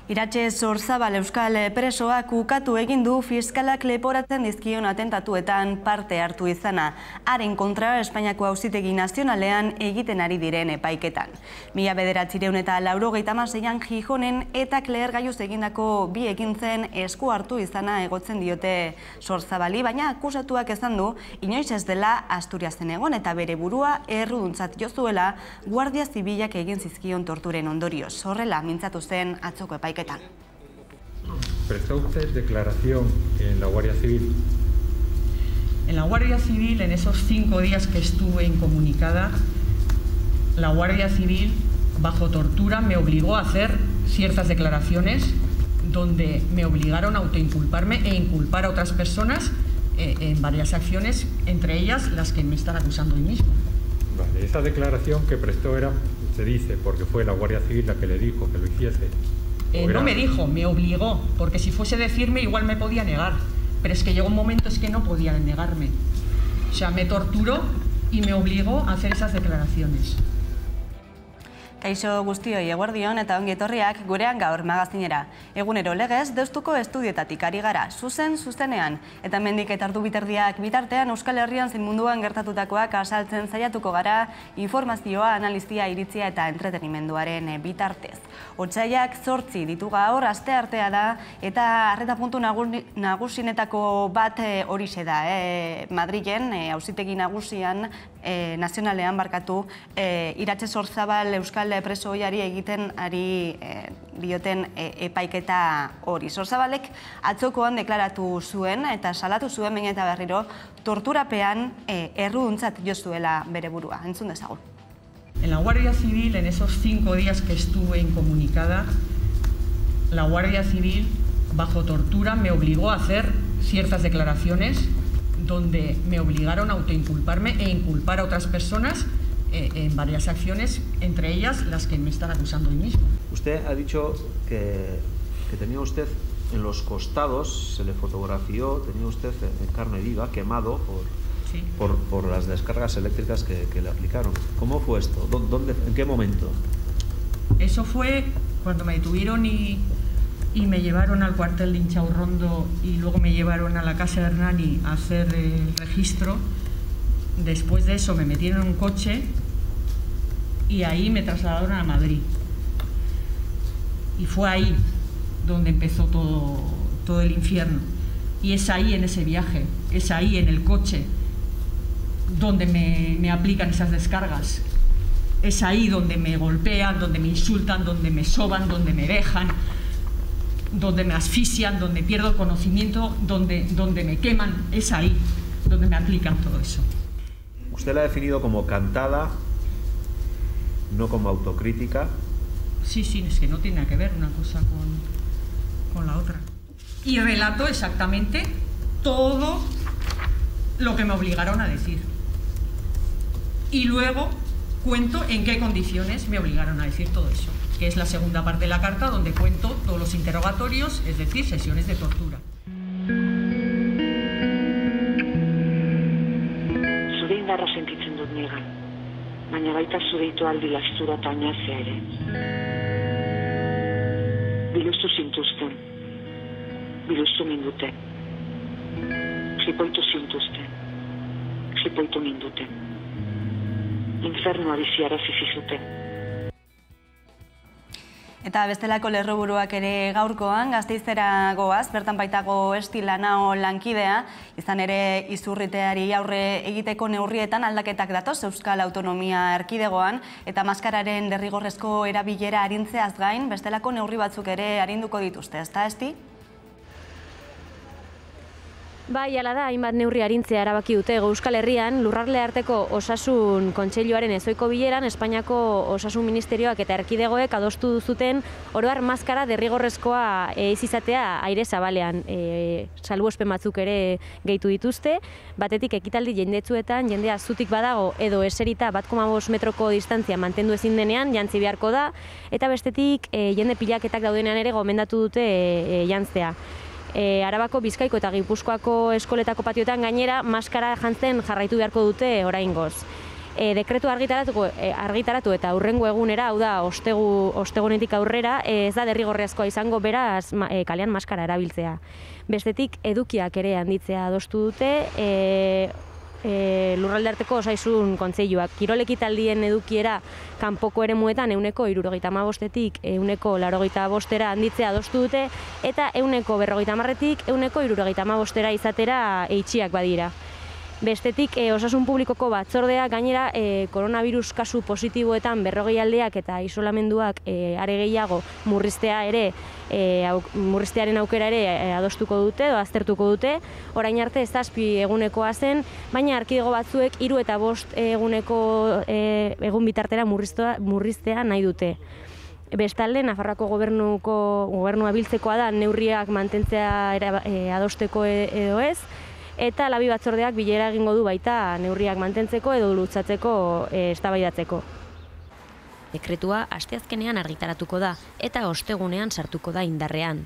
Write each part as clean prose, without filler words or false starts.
Iratxe Zorzabal euskal presoak ukatu egin du fiskalak leporatzen dizkion atentatuetan parte hartu izana. Haren kontra Espainiako Auzitegi Nazionalean egiten ari diren epaiketan. 1986an Gijonen eta Lehergailuz egindako bi ekintzen esku hartu izana egotzen diote Zorzabali, baina akusatuak esan du inoiz ez dela Asturiasen egon eta bere burua erruduntzat jo zuela Guardia Zibilak egin zizkion torturen ondorioz. Horrela mintzatu zen atzoko epaiketan. ¿Prestó usted declaración en la Guardia Civil? En la Guardia Civil, en esos 5 días que estuve incomunicada, la Guardia Civil, bajo tortura, me obligó a hacer ciertas declaraciones donde me obligaron a autoinculparme e inculpar a otras personas en varias acciones, entre ellas las que me están acusando hoy mismo. Vale, esa declaración que prestó era, se dice, porque fue la Guardia Civil la que le dijo que lo hiciese. No me dijo, me obligó, porque si fuese decirme igual me podía negar, pero es que llegó un momento es que no podía negarme. O sea, me torturó y me obligó a hacer esas declaraciones. Kaixo guztioi eguerdion eta ongi etorriak gurean gaur magazinera. Egunero legez deustuko estudietatik ari gara, zuzenean. Eta mendik eta ordu biterdiak bitartean Euskal Herrian zein munduan gertatutakoak azaltzen saiatuko gara informazioa, analizia, iritzia eta entretenimenduaren bitartez. Otsaiak 8 ditu gaur, asteartea da eta arreta puntu nagusinetako bat horixe da. Madrilen, Auzitegi Nagusian, nazionalean barkatu, Iratxe Zorzabal euskal preso ohiari egiten ari dioten epaiketa hori. Zorzabalek atzokoan deklaratu zuen eta salatu zuen behin eta berriro torturapean erruduntzat jo zuela bere burua. Entzun dezagun. En la Guardia Civil, en esos 5 días que estuve incomunicada, la Guardia Civil, bajo tortura, me obligó a hacer ciertas declaraciones donde me obligaron a autoinculparme e inculpar a otras personas en varias acciones, entre ellas las que me están acusando hoy mismo. Usted ha dicho que tenía usted en los costados, se le fotografió, tenía usted en carne viva, quemado por las descargas eléctricas que le aplicaron. ¿Cómo fue esto? ¿Dónde, en qué momento? Eso fue cuando me detuvieron y me llevaron al cuartel de Inchaurrondo y luego me llevaron a la casa de Hernani a hacer el registro. Después de eso me metieron en un coche y ahí me trasladaron a Madrid. Y fue ahí donde empezó todo el infierno. Y es ahí, en ese viaje, es ahí, en el coche, donde me aplican esas descargas. Es ahí donde me golpean, donde me insultan, donde me soban, donde me dejan, donde me asfixian, donde pierdo el conocimiento, donde me queman. Es ahí donde me aplican todo eso. Usted la ha definido como cantada, no como autocrítica. Sí, es que no tiene nada que ver una cosa con la otra. Y relato exactamente todo lo que me obligaron a decir. Y luego cuento en qué condiciones me obligaron a decir todo eso, que es la segunda parte de la carta donde cuento todos los interrogatorios, es decir, sesiones de tortura. Zure indarra sentitzen dut nigan, baina baita zure itoaldi lastura eta oinazea ere. Biluzu zintuzten, biluzu minduten, jipoitu zintuzten, jipoitu minduten, infernua biziarazi zizuten. Eta bestelako lerroburuak ere gaurkoan, Gasteizera goaz, bertan baitago Esti Lanao lankidea, izan ere izurriteari aurre egiteko neurrietan aldaketak datoz Euskal Autonomia Erkidegoan, eta maskararen derrigorrezko erabilera arintzeaz gain, bestelako neurri batzuk ere arinduko dituzte, ezta Esti? Bai, hala da, hainbat neurri arintzea erabaki dute Euskal Herrian, Lurralde Arteko Osasun Kontseiluaren ezoiko bileran, Espainiako Osasun Ministerioak eta Erkidegoek adostu zuten oro har maskara derrigorrezkoa ez izatea aire zabalean. Salbuespen batzuk ere gehitu dituzte, batetik ekitaldi jendetsuetan jendea zutik badago edo eserita 1,5 metroko distantzia mantendu ezin denean jantzi beharko da, eta bestetik jende pilaketak daudenean ere gomendatu dute jantzea. Arabako, Bizkaiko eta Gipuzkoako eskoletako patioetan gainera maskara jantzen jarraitu beharko dute oraingoz. dekretu argitaratu eta hurrengo egunera, hau da, ostegunetik aurrera, ez da derrigorrezkoa izango beraz kalean maskara erabiltzea. Bestetik, edukiak ere handitzea adostu dute, Lurralde Arteko Osasun Kontseiluak. Kirol ekitaldien edukiera kanpoko eremuetan 75%tik 85%ra handitzea adostu dute eta 50%tik 75%ra izatera eitxiak badira. Bestetik, osasun publikoko batzordea gainera koronavirus kasu positiboetan 40 aldeak eta isolamenduak are gehiago murriztearen aukera ere adostuko dute edo aztertuko dute. Orain arte 7 egunekoa zen, baina erkidego batzuek 3 eta 5 egun bitartera murriztea nahi dute. Bestalde, Nafarroako gobernua biltzekoa da neurriak mantentzea adosteko edo ez, eta Labi batzordeak bilera egingo du baita neurriak mantentzeko edo lutzatzeko eztabaidatzeko. Dekretua asteazkenean argitaratuko da eta ostegunean sartuko da indarrean.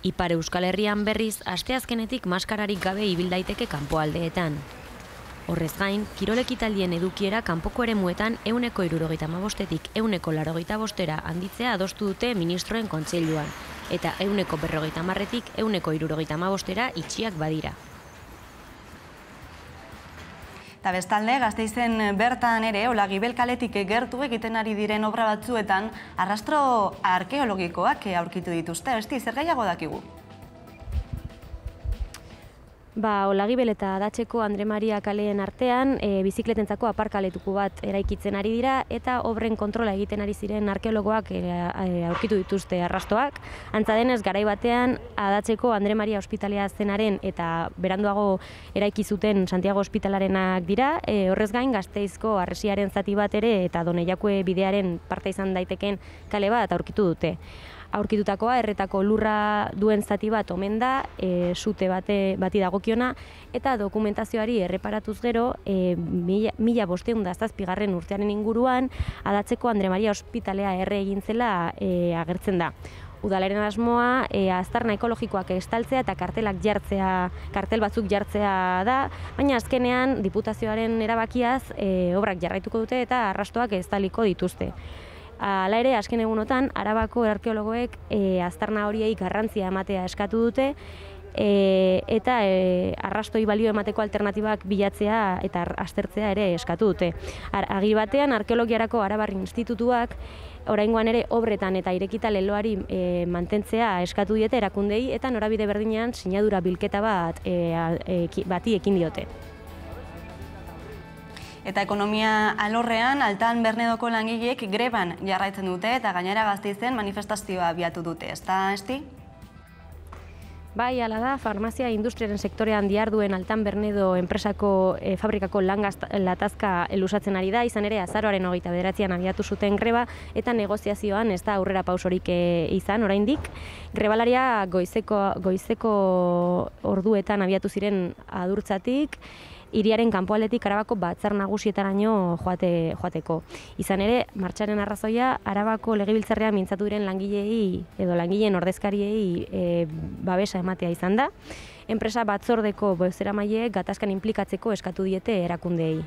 Ipar Euskal Herrian berriz asteazkenetik maskararik gabe ibil daiteke kanpoaldeetan. Horrez gain, kirol ekitaldien edukiera kanpoko eremuetan 75%tik 85%ra handitzea adostu dute ministroen kontseiluan eta 50%tik 50%ra itxiak badira. Eta bestalde, Gasteizen bertan ere, Olagibel kaletik gertu egiten ari diren obra batzuetan, arrastro arkeologikoak aurkitu dituzte. Esti, zer gehiago dakigu? Olagibel eta Adatxeko Andre Maria kaleen artean bizikletentzako aparkaletuko bat eraikitzen ari dira eta obren kontrola egiten ari ziren arkeologoak aurkitu dituzte arrastoak. Antza denez, garai batean Adatxeko Andre Maria ospitalea zenaren eta beranduago eraiki zuten Santiago ospitalarenak dira. Horrez gain, Gasteizko harresiaren zati bat ere eta Donejakue bidearen parte izan daiteken kale bat aurkitu dute. Aurkitutakoa erretako lurra duen zati bat omen da, sute bati dagokiona, eta dokumentazioari erreparatuz gero, 1507 urtearen inguruan, Adatxeko Andre Maria ospitalea erre egin zela agertzen da. Udalaren asmoa aztarna ekologikoak estaltzea eta kartel batzuk jartzea da, baina azkenean diputazioaren erabakiaz obrak jarraituko dute eta arrastoak estaliko dituzte. Hala ere, azken egunotan, Arabako arkeologoek aztarna horiei garrantzia ematea eskatu dute eta arrastoi balio emateko alternatibak bilatzea eta aztertzea ere eskatu dute. Agir batean, Arkeologiarako Arabar Institutuak oraingoan ere obretan eta irekita leloari mantentzea eskatu diete erakundei eta norabide berdinean sinadura bilketa bati ekin diote. Eta ekonomia alorrean, Altan Bernedoko langileek greban jarraitzen dute eta gainera Gasteizen manifestazioa abiatu dute. Ez da, Esti? Bai, hala da, farmazia industriaren sektorean diharduen Altan Bernedo enpresako fabrikako latazka luzatzen ari da, izan ere azaroaren 29an abiatu zuten greba eta negoziazioan ez da aurrera pausorik izan oraindik. Grebalaria goizeko orduetan abiatu ziren Adurtzatik, hiriaren kanpoaldetik Arabako batzar nagusietaraino joateko. Izan ere, martxaren arrazoia Arabako legebiltzarrean mintzatu diren langileei edo langileen ordezkariei babesa ematea izan da. Enpresa batzordeko bozeramaileek gatazkan inplikatzeko eskatu diete erakundeei.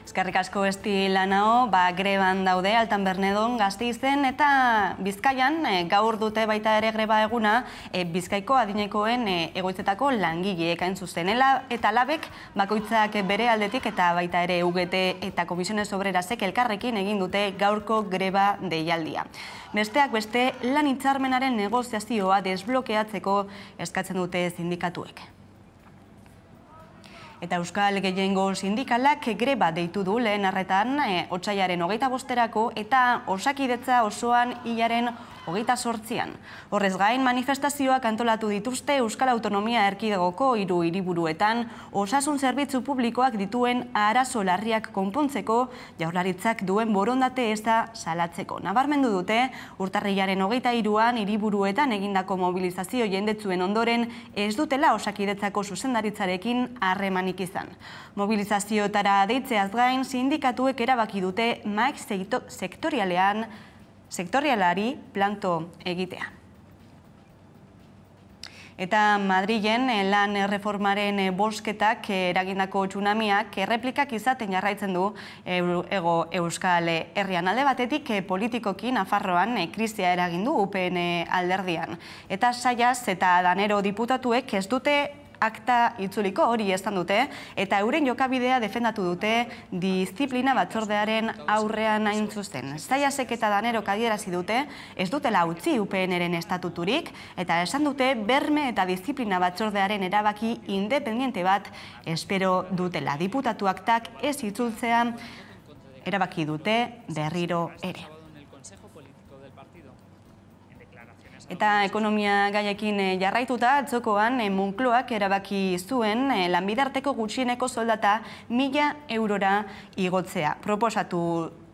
Eskerrik asko Esti Lanao, greban daude Altan Bernedon, Gasteizen eta Bizkaian gaur dute baita ere greba eguna Bizkaiko adinekoen egoitzetako langileek hain zuzen. Eta labek bakoitzak bere aldetik eta baita ere UGT eta Komisiones Obrerasek elkarrekin egin dute gaurko greba deialdia. Besteak beste lan hitzarmenaren negoziazioa desblokeatzeko eskatzen dute sindikatuek. Eta Euskal Gehiengo Sindikalak greba deitu du lehen arretan otsailaren 25erako eta Osakidetza osoan hilaren 28an. Horrez gain, manifestazioak antolatu dituzte Euskal Autonomia Erkidegoko 3 hiriburuetan osasun zerbitzu publikoak dituen arazo larriak konpontzeko Jaurlaritzak duen borondate eza salatzeko. Nabarmendu dute, urtarrilaren 23an hiriburuetan egindako mobilizazio jendetzuen ondoren ez dutela Osakidetzako zuzendaritzarekin harremanik izan. Mobilizazioetara deitzeaz gain, sindikatuek erabaki dute maik sektorialari planto egitea. Eta Madrilen lan erreformaren bozketak eragindako tsunamiak erreplikak izaten jarraitzen du Hego Euskal Herrian. Alde batetik politikoki Nafarroan krisia eragin du UPN alderdian. Eta Saias eta Danero diputatuek ez dute akta itzuliko, hori esan dute, eta euren jokabidea defendatu dute diziplina batzordearen aurrean hain zuzen. Saiasek eta Danerok adierazi dute, ez dutela utzi UPNren estatuturik, eta esan dute berme eta diziplina batzordearen erabaki independiente bat espero dutela. Diputatu aktak ez itzultzea erabaki dute berriro ere. Eta ekonomia gaiekin jarraituta, atzokoan Moncloak erabaki zuen lanbidarteko gutxieneko soldata 1.000 eurora igotzea. Proposatu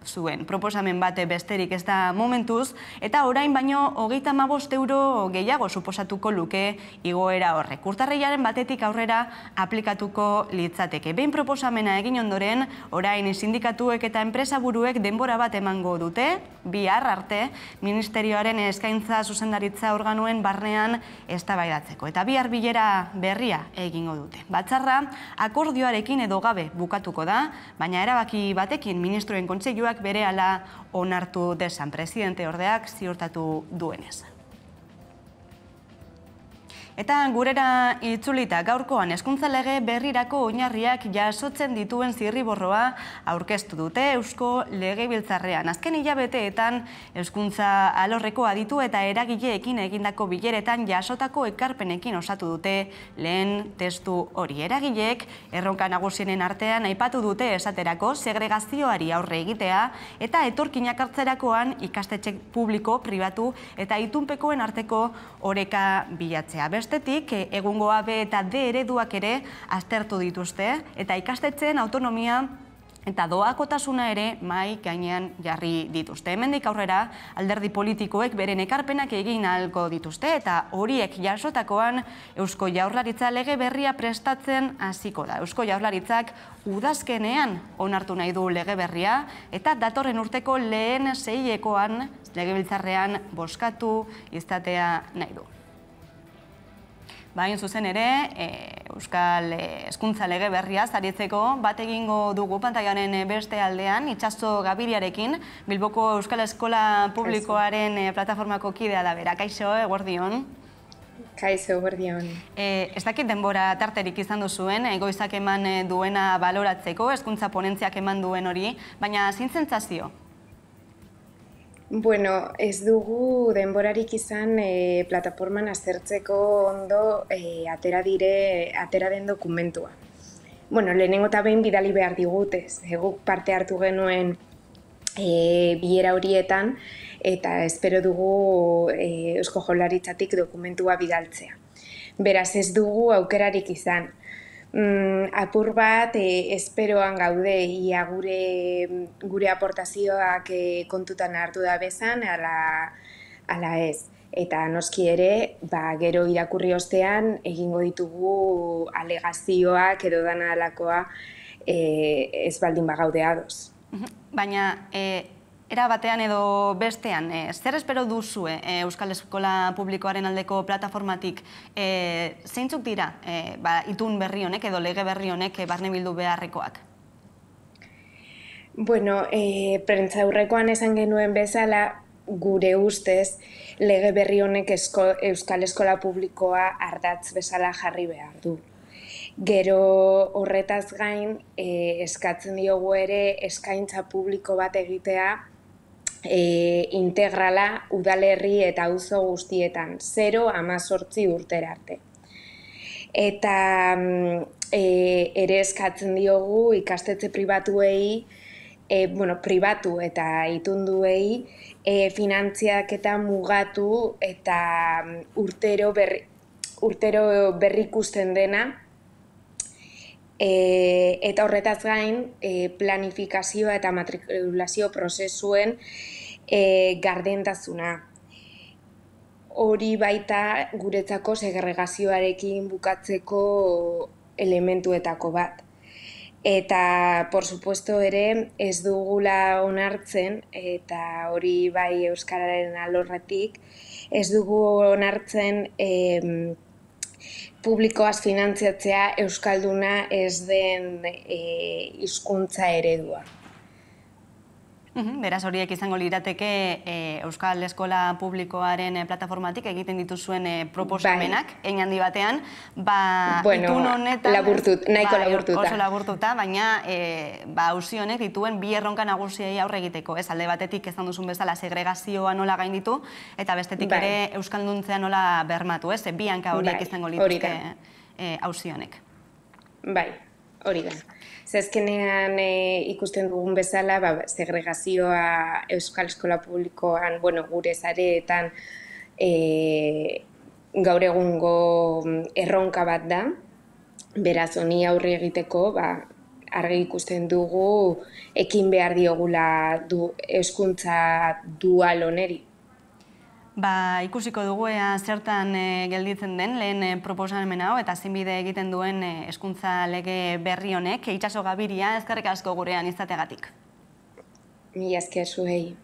zuen. Proposamen bate besterik ez da momentuz, eta orain baino 35 euro gehiago suposatuko luke igoera horrek. Urtarrilaren batetik aurrera aplikatuko litzateke. Behin proposamena egin ondoren, orain sindikatuek eta enpresaburuek denbora bat emango dute, bihar arte, ministerioaren eskaintza zuzendaritza organuen barnean eztabaidatzeko. Eta bihar bilera berria egingo dute. Batzarra, akordioarekin edo gabe bukatuko da, baina erabaki batekin ministroen kontseiluak berehala onartu desan, presidente ordeak ziurtatu duenez. Eta gurera itzulita gaurkoan hezkuntza lege berrirako oinarriak jasotzen dituen zirriborroa aurkeztu dute Eusko Legebiltzarrean. Azken hilabeteetan hezkuntza alorreko aditu eta eragileekin egindako bileretan jasotako ekarpenekin osatu dute lehen testu hori. Eragileek erronka nagusienen artean aipatu dute esaterako segregazioari aurre egitea eta etorkinak hartzerakoan ikastetxe publiko, pribatu eta itunpekoen arteko oreka bilatzea. Bestetik, egungo A, B eta D ereduak ere aztertu dituzte eta ikastetxeen autonomia eta doakotasuna ere mahai gainean jarri dituzte. Hemendik aurrera alderdi politikoek beren ekarpenak egin ahalko dituzte eta horiek jasotakoan Eusko Jaurlaritza lege berria prestatzen hasiko da. Eusko Jaurlaritzak udazkenean onartu nahi du lege berria eta datorren urteko lehen seiekoan Legebiltzarrean bozkatu izatea nahi du. Baina zuzen ere, Euskal Hezkuntza lege berria aritzeko bat egingo dugu pantailaren beste aldean, Itxaso Gabiriarekin, Bilboko Euskal Eskola Publikoaren plataformako kidea da bera. Kaixo, eguerdion. Kaixo, eguerdion. Ez dakit denbora tarterik izan duzuen, goizak eman duena baloratzeko, hezkuntza ponentziak eman duen hori, baina zein sentsazio? Bueno, ez dugu denborarik izan plataforman aztertzeko ondo atera den dokumentua. Bueno, lehenengo eta behin bidali behar digutez. Guk parte hartu genuen bilera horietan eta espero dugu Eusko Jaurlaritzatik dokumentua bidaltzea. Beraz, ez dugu aukerarik izan. Apur bat esperoan gaude ia gure aportazioak kontutan hartu da bezan ala ez. Eta noski ere, gero irakurri ostean egingo ditugu alegazioak edo dana alakoa ez baldin bagaude ados. Baina era batean edo bestean, zer espero duzue Euskal Eskola Publikoaren aldeko plataformatik? Zeintzuk dira itun berri honek edo lege berri honek barne bildu beharrekoak? Bueno, prentsaurrekoan esan genuen bezala, gure ustez, lege berri honek Euskal Eskola Publikoa ardatz bezala jarri behar du. Gero horretaz gain, eskatzen diogu ere eskaintza publiko bat egitea integrala udalerri eta auzo guztietan, 0-18 urtera arte. Eta ere eskatzen diogu ikastetxe pribatuei, pribatu eta itunduei, finantziak eta mugatu eta urtero berrikusten dena, eta horretaz gain planifikazioa eta matrikulazio prozesuen gardentasuna. Hori baita guretzako segregazioarekin bukatzeko elementuetako bat. Eta, por supuesto ere, ez dugula onartzen, eta hori bai Euskararen alorretik, ez dugu onartzen publikoaz finantziatzea euskalduna ez den hizkuntza eredua. Beraz, horiek izango lirateke Euskal Eskola Publikoaren plataformatik egiten dituzuen proposamenak, egin handi batean, itun honetan... nahiko laburtuta. Oso laburtuta, baina auzi honek dituen bi erronka nagusiei aurre egiteko. Alde batetik ezan duzun bezala segregazioa nola gainditu, eta bestetik ere euskalduntzea nola bermatu, bi hanka horiek izango lituzke auzi honek. Bai, hori da. Zezkenean ikusten dugun bezala, segregazioa Euskal Eskola Publikoan, gure sareetan gaur egungo erronka bat da. Beraz, honi aurre egiteko, argi ikusten dugu ekin behar diogula hezkuntza dual honeri. Ikusiko dugu zertan gelditzen den lehen proposamen hau eta zinbide egiten duen hezkuntza lege berri honek. Itxaso Gabiria, eskerrik asko gurean izateagatik. Mila esker zuei.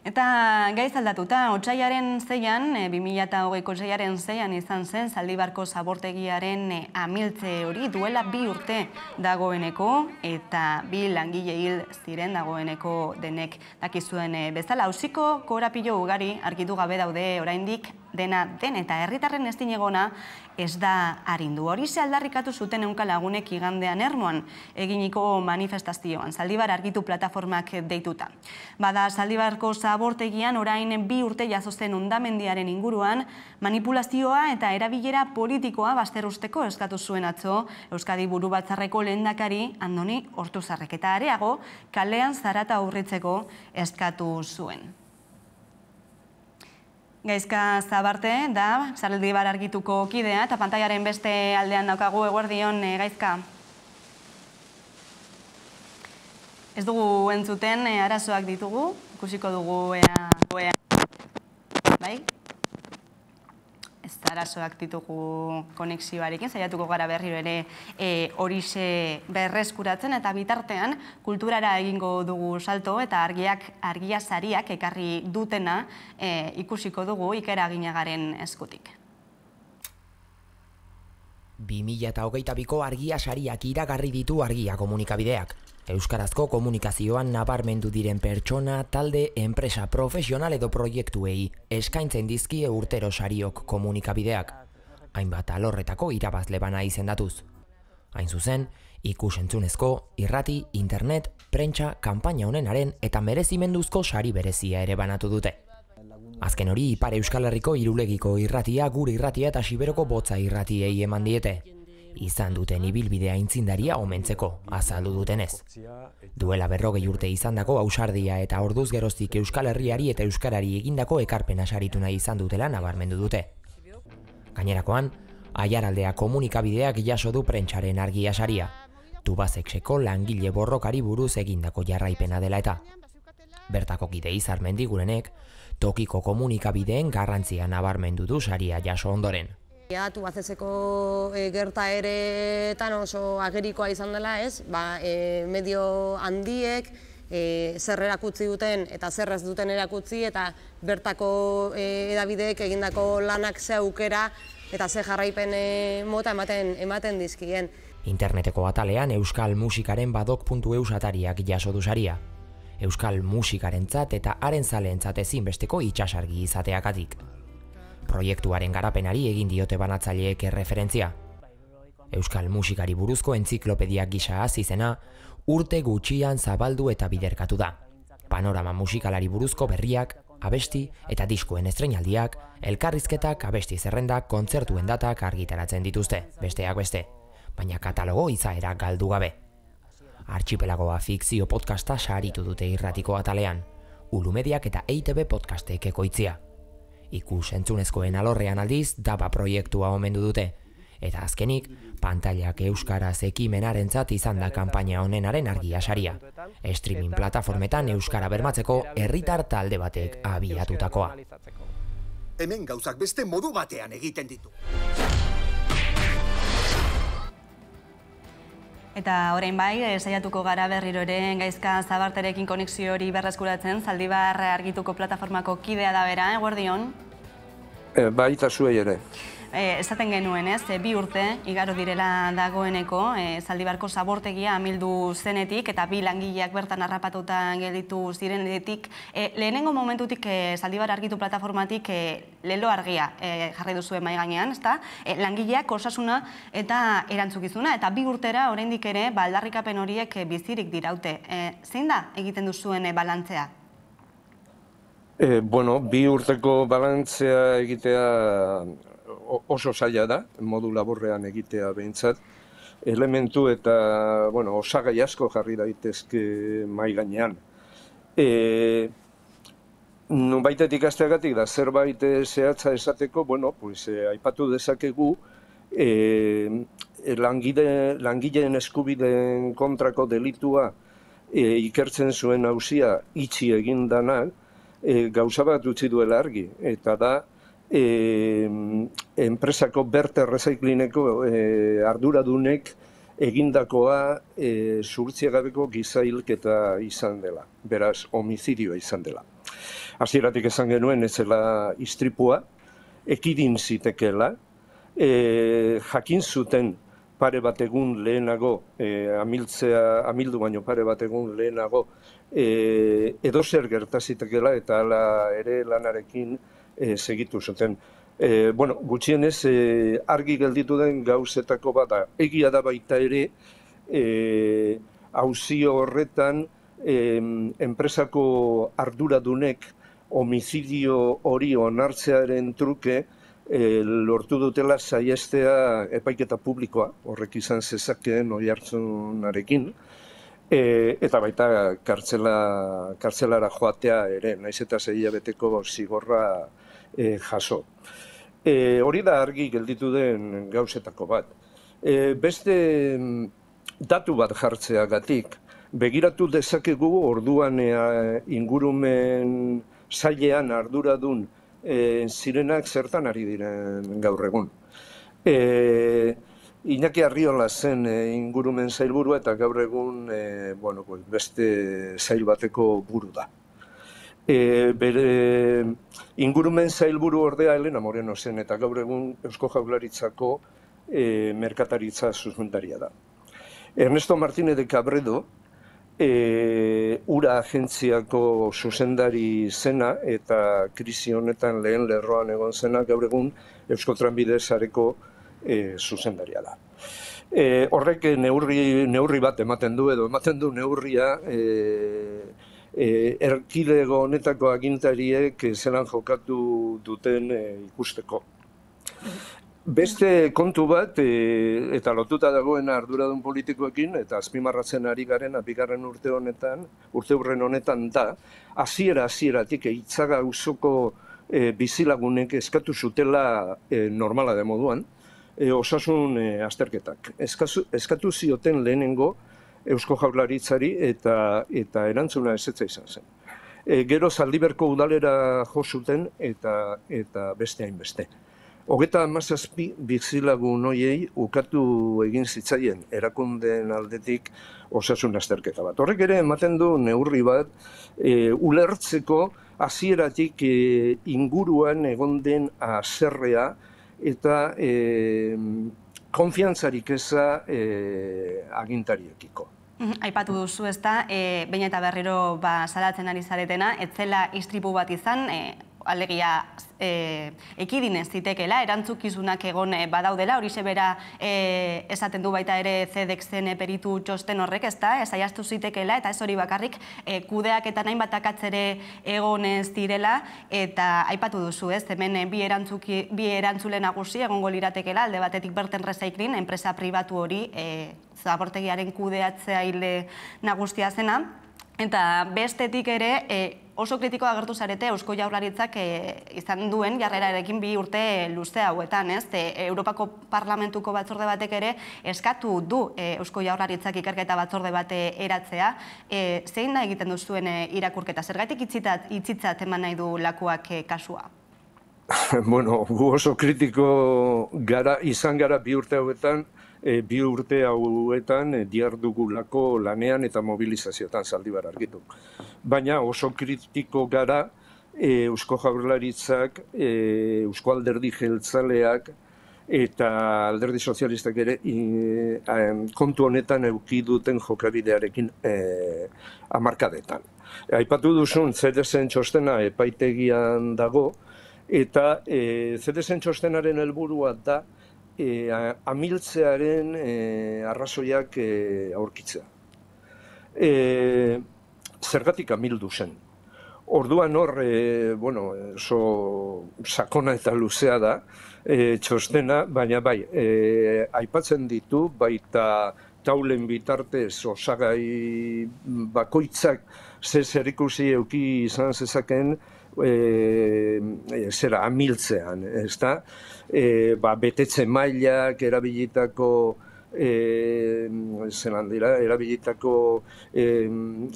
Eta gaiz aldatuta, otsailaren 6an, 2020ko otsailaren 6an izan zen Zaldibarko zabortegiaren amiltze hori duela 2 urte dagoeneko eta 2 langile hil ziren dagoeneko denek dakizuen bezala. Auziko korapilo ugari argitu gabe daude oraindik dena den eta herritarren ezinegona ez da arindu. Horixe aldarrikatu zuten ehunka lagunek igandean Ermuan eginiko manifestazioan, Zaldibar argitu plataformak deituta. Bada Zaldibarko zabortegian orain 2 urte jazozen hondamendiaren inguruan manipulazioa eta erabilera politikoa bazterrusteko eskatu zuen atzo Euskadi Burubatzarreko lehendakari Andoni Ortuzarrek eta areago kalean zarata aurritzeko eskatu zuen. Gaizka Zabarte da Zaldibar argituko kidea eta pantailaren beste aldean daukagu. Eguerdion, Gaizka. Ez dugu entzuten, arazoak ditugu, ikusiko dugu bai? Ez arazoak ditugu konexioarekin, saiatuko gara berriro ere horixe berreskuratzen eta bitartean kulturara egingo dugu salto eta argia sariak ekarri dutena ikusiko dugu Iker Aginagaren eskutik. 2022ko argia sariak iragarri ditu Argia komunikabideak. Euskarazko komunikazioan nabarmendu diren pertsona, talde, enpresa, profesional edo proiektuei eskaintzen dizkie urtero sariok komunikabideak, hainbat alorretako irabazle bana izendatuz. Hain zuzen, ikus-entzunezko, irrati, internet, prentsa, kanpaina honenaren eta merezimenduzko sari berezia ere banatu dute. Azken hori, Ipar Euskal Herriko Irulegiko irratia, Gure irratia eta Siberoko Botza irratiei eman diete. Izan duten ibilbidea aitzindaria omentzeko, azaldu dutenez. Duela 40 urte izandako ausardia eta orduz geroztik Euskal Herriari eta Euskarari egindako ekarpena saritu nahi izan dutela nabarmendu dute. Gainerakoan, Aiaraldea komunikabideak jaso du prentsaren argia saria, Tubasekseko langile borrokari buruz egindako jarraipena dela eta. Bertako kide Izarmendigurenek, tokiko komunikabideen garrantzia nabarmendu du saria jaso ondoren. Tubacexeko gertaeretan oso agerikoa izan dela, medio handiek zer erakutsi duten eta zer ez duten erakutsi eta bertako hedabideek egindako lanak ze aukera eta ze jarraipen mota ematen dizkien. Interneteko atalean Euskal Musikaren badok.eus atariak jaso du saria. Euskal musikarentzat eta haren zaleentzat ezinbesteko itsasargi izateagatik. Proiektuaren garapenari egin diote banatzaileek erreferentzia. Euskal musikari buruzko entziklopedia gisa izena, urte gutxian zabaldu eta biderkatu da. Panorama musikalari buruzko berriak, abesti eta diskoen estreinaldiak, elkarrizketak, abesti zerrendak, kontzertuen datak argitaratzen dituzte, besteak beste, baina katalogo izaera galdu gabe. Archipelagoa fikzio podcasta saritu dute irratiko atalean, Ulumediak eta EITB podcastek ekoitzia. Ikus-entzunezkoen alorrean aldiz Daba proiektua omendu dute, eta azkenik, pantailak euskaraz ekimenarentzat izan da kanpaina honenaren argia saria, streaming plataformetan euskara bermatzeko herritar talde batek abiatutakoa. Hemen gauzak beste modu batean egiten ditu. Eta orain bai, saiatuko gara berriro ere Gaizka Zabarterekin konexio hori berreskuratzen, Zaldibar argituko plataformako kidea da bera, eguerdion? Baita zuei ere. esaten genuen, ez, 2 urte igaro direla dagoeneko, Zaldibarko zabortegia amildu zenetik, eta 2 langileak bertan harrapatuta gelditu zirenetik. Lehenengo momentutik Zaldibar Argitu plataformatik lelo argia jarri duzue mahai gainean, ezta? Langileak osasuna eta erantzukizuna, eta 2 urtera oraindik ere aldarrikapen horiek bizirik diraute. Zein da egiten duzuen balantzea? Bueno, 2 urteko balantzea egitea oso zaila da, modu laburrean egitea behintzat. Elementu eta, bueno, osagai asko jarri daitezke mahai gainean. Nunbaitetik hasteagatik da zerbait zehatza esateko, bueno, pues aipatu dezakegu langileen eskubideen kontrako delitua ikertzen zuen auzia itxi egin danak, gauza bat utzi duela argi, eta da enpresako Berte Recyclingeko arduradunek egindakoa zuhurtziagabeko gizahilketa izan dela, beraz homizidioa izan dela. Hasieratik esan genuen ez zela istripua, ekidin zitekeela, jakin zuten pare bat egun lehenago, amildu baino pare bat egun lehenago, edozer gertazitekeela eta hala ere lanarekin segitu zuten. Bueno, gutxienez argi gelditu den gauzetako bada. Egia da baita ere, auzio horretan enpresako arduradunek homizidio hori onartzearen truke lortu dutela saihestea epaiketa publikoa, horrek izan zezakeen oihartzunarekin, eta baita kartzelara joatea ere, naiz eta 6 hilabeteko zigorra jaso. Hori da argi gelditu den gauzetako bat. Beste datu bat jartzeagatik, begiratu dezakegu orduan ingurumen sailean arduradun zirenak zertan ari diren gaur egun. Iñaki Arriola zen ingurumen sailburua eta gaur egun beste sail bateko buru da. Bere ingurumen sailburu ordea Elena Moreno zen eta gaur egun Eusko Jaurlaritzako merkataritza zuzendaria da. Ernesto Martínez de Cabredo ura agentziako zuzendari zena eta krisi honetan lehen lerroan egon zena gaur egun Eusko Trenbide sareko zuzendaria da. Horrek neurri bat ematen du neurria erkidego honetako agintariek zelan jokatu duten ikusteko. Beste kontu bat, eta lotuta dagoen arduradun politikoekin, eta azpimarratzen ari garen, 2. urteurren honetan da, hasieratik Eitzaga auzoko bizilagunek eskatu zutela normala de moduan, osasun azterketak. Eskatu zioten lehenengo Eusko Jaurlaritzari eta erantzuna ezetza izan zen. Gero Zaldibarko udalera jo zuten eta beste hainbeste. 37 bizilagun horiei ukatu egin zitzaien erakundeen aldetik osasun azterketa bat. Horrek ere ematen du neurri bat ulertzeko hasieratik inguruan egon den haserrea eta konfiantzarik eza agintariekiko. Aipatu duzu ezta, behin eta berriro salatzen ari zaretena, ez zela istripu bat izan, alegia ekidinez zitekela, erantzukizunak egon badaudela, hori bera esaten du baita ere CEDEX-en peritu txosten horrek, ezta, saiastu zitekela, eta ez hori bakarrik kudeak eta hainbat akatzere egon ez direla, eta aipatu duzu ez, hemen bi erantzule nagusi egongo liratekela, alde batetik Berte Recycling, enpresa pribatu hori, zabortegiaren kudeatzaile nagusia zena, eta bestetik ere oso kritikoa agertu zarete Eusko Jaurlaritzak izan duen jarrerarekin 2 urte luze hauetan, ez? Europako Parlamentuko batzorde batek ere eskatu du Eusko Jaurlaritzak ikerketa batzorde bate eratzea. Zein da egiten duzuen irakurketa? Zergatik itzitzat eman nahi du lakuak kasua? Bueno, gu oso kritiko izan gara 2 urte hauetan, 2 urte hauetan dihardugulako lanean eta mobilizazioetan Zaldibar Argitu. Baina oso kritiko gara Eusko Jaurlaritzak, Eusko Alderdi Jeltzaleak eta alderdi sozialistak ere kontu honetan eduki duten jokabidearekin hamarkadetan. Aipatu duzun CDSen txostena epaitegian dago, eta CDSen txostenaren helburua da amiltzearen arrazoiak aurkitzea. Zergatik amildu zen. Orduan hor, oso sakona eta luzea da txostena, baina bai, aipatzen ditu, baita taulen bitartez osagai bakoitzak zerikusi eduki izan zezaken zera amiltzean, ezta? Betetze mailak erabilitako erabilitako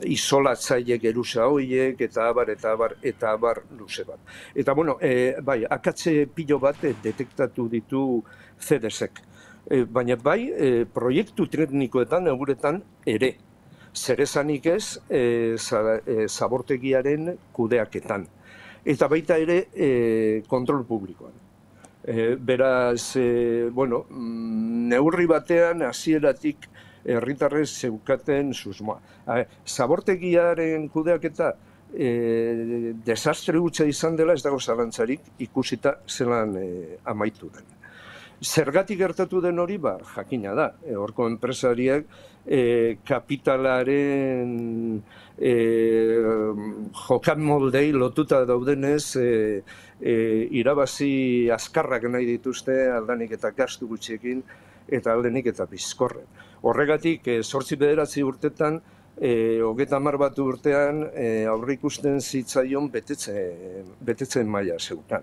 isolatzaile geruza horiek, eta abar luze bat. Eta, bai, akatze pilo bat detektatu ditu CDSek. Baina bai, proiektu teknikoetan, eguretan, ere. Zer esanik ez, zabortegiaren kudeaketan. Eta baita ere, kontrol publikoan. Beraz, neurri batean hasieratik herritarrez zeukaten susmoa. Zabortegiaren kudeaketa desastre hutsa izan dela, ez dago zalantzarik, ikusita zelan amaitu den. Zergatik gertatu den hori, jakina da. Horko enpresariak kapitalaren jokan moldei lotuta daudenez irabazi azkarrak nahi dituzte aldanik eta gastu gutxiekin eta aldenik eta bizkorren. Horregatik, 8-9 urtetan, 30 bat urtean aurreikusten zitzaion betetzen maila zeukan.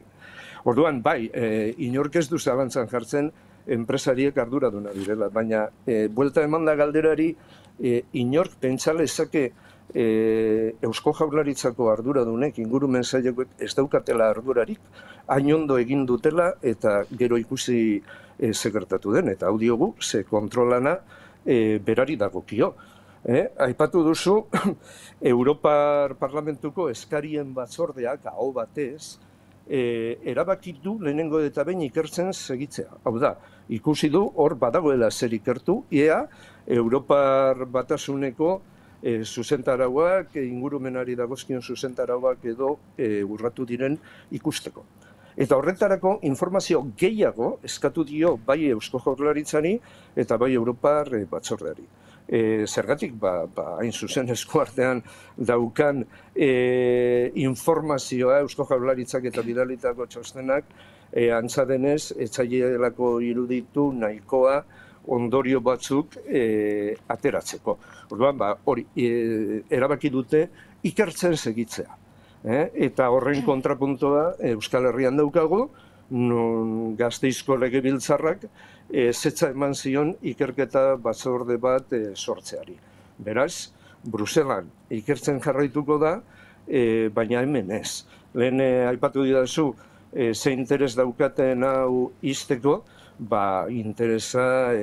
Orduan, bai, inork ez du zalantzan jartzen enpresariek arduraduna direla, baina buelta eman da galderari inork pentsa lezake Eusko Jaurlaritzako arduradunek, ingurumen sailek ez daukatela ardurarik, hain ondo egin dutela eta gero ikusi ze gertatu den, eta hau diogu, ze kontrolana berari dagokio. Aipatu duzu, Europar Parlamentuko eskarien batzordeak, aho batez, erabaki du lehenengo eta behin ikertzen segitzea. Hau da, ikusi du hor badagoela zer ikertu, ea Europar Batasuneko zuzentarauak, ingurumenari dagozkion zuzentarauak edo urratu diren ikusteko. Eta horretarako informazio gehiago eskatu dio bai Eusko Jaurlaritzari eta bai Europar Batzordeari. Zergatik, hain zuzen eskuartean daukan informazioa Eusko Jaurlaritzak eta bidalitako txostenak antza denez, etzailelako iruditu nahikoa ondorio batzuk ateratzeko. Orduan, hori, erabaki dute ikertzen segitzea. Eta horren kontrapuntoa Euskal Herrian daukagu, non Gasteizko Legebiltzarrak zetza eman zion ikerketa batzorde bat sortzeari. Beraz, Bruselan ikertzen jarraituko da, baina hemen ez. Lehen aipatu didazu, ze interes daukaten hau izteko, interesa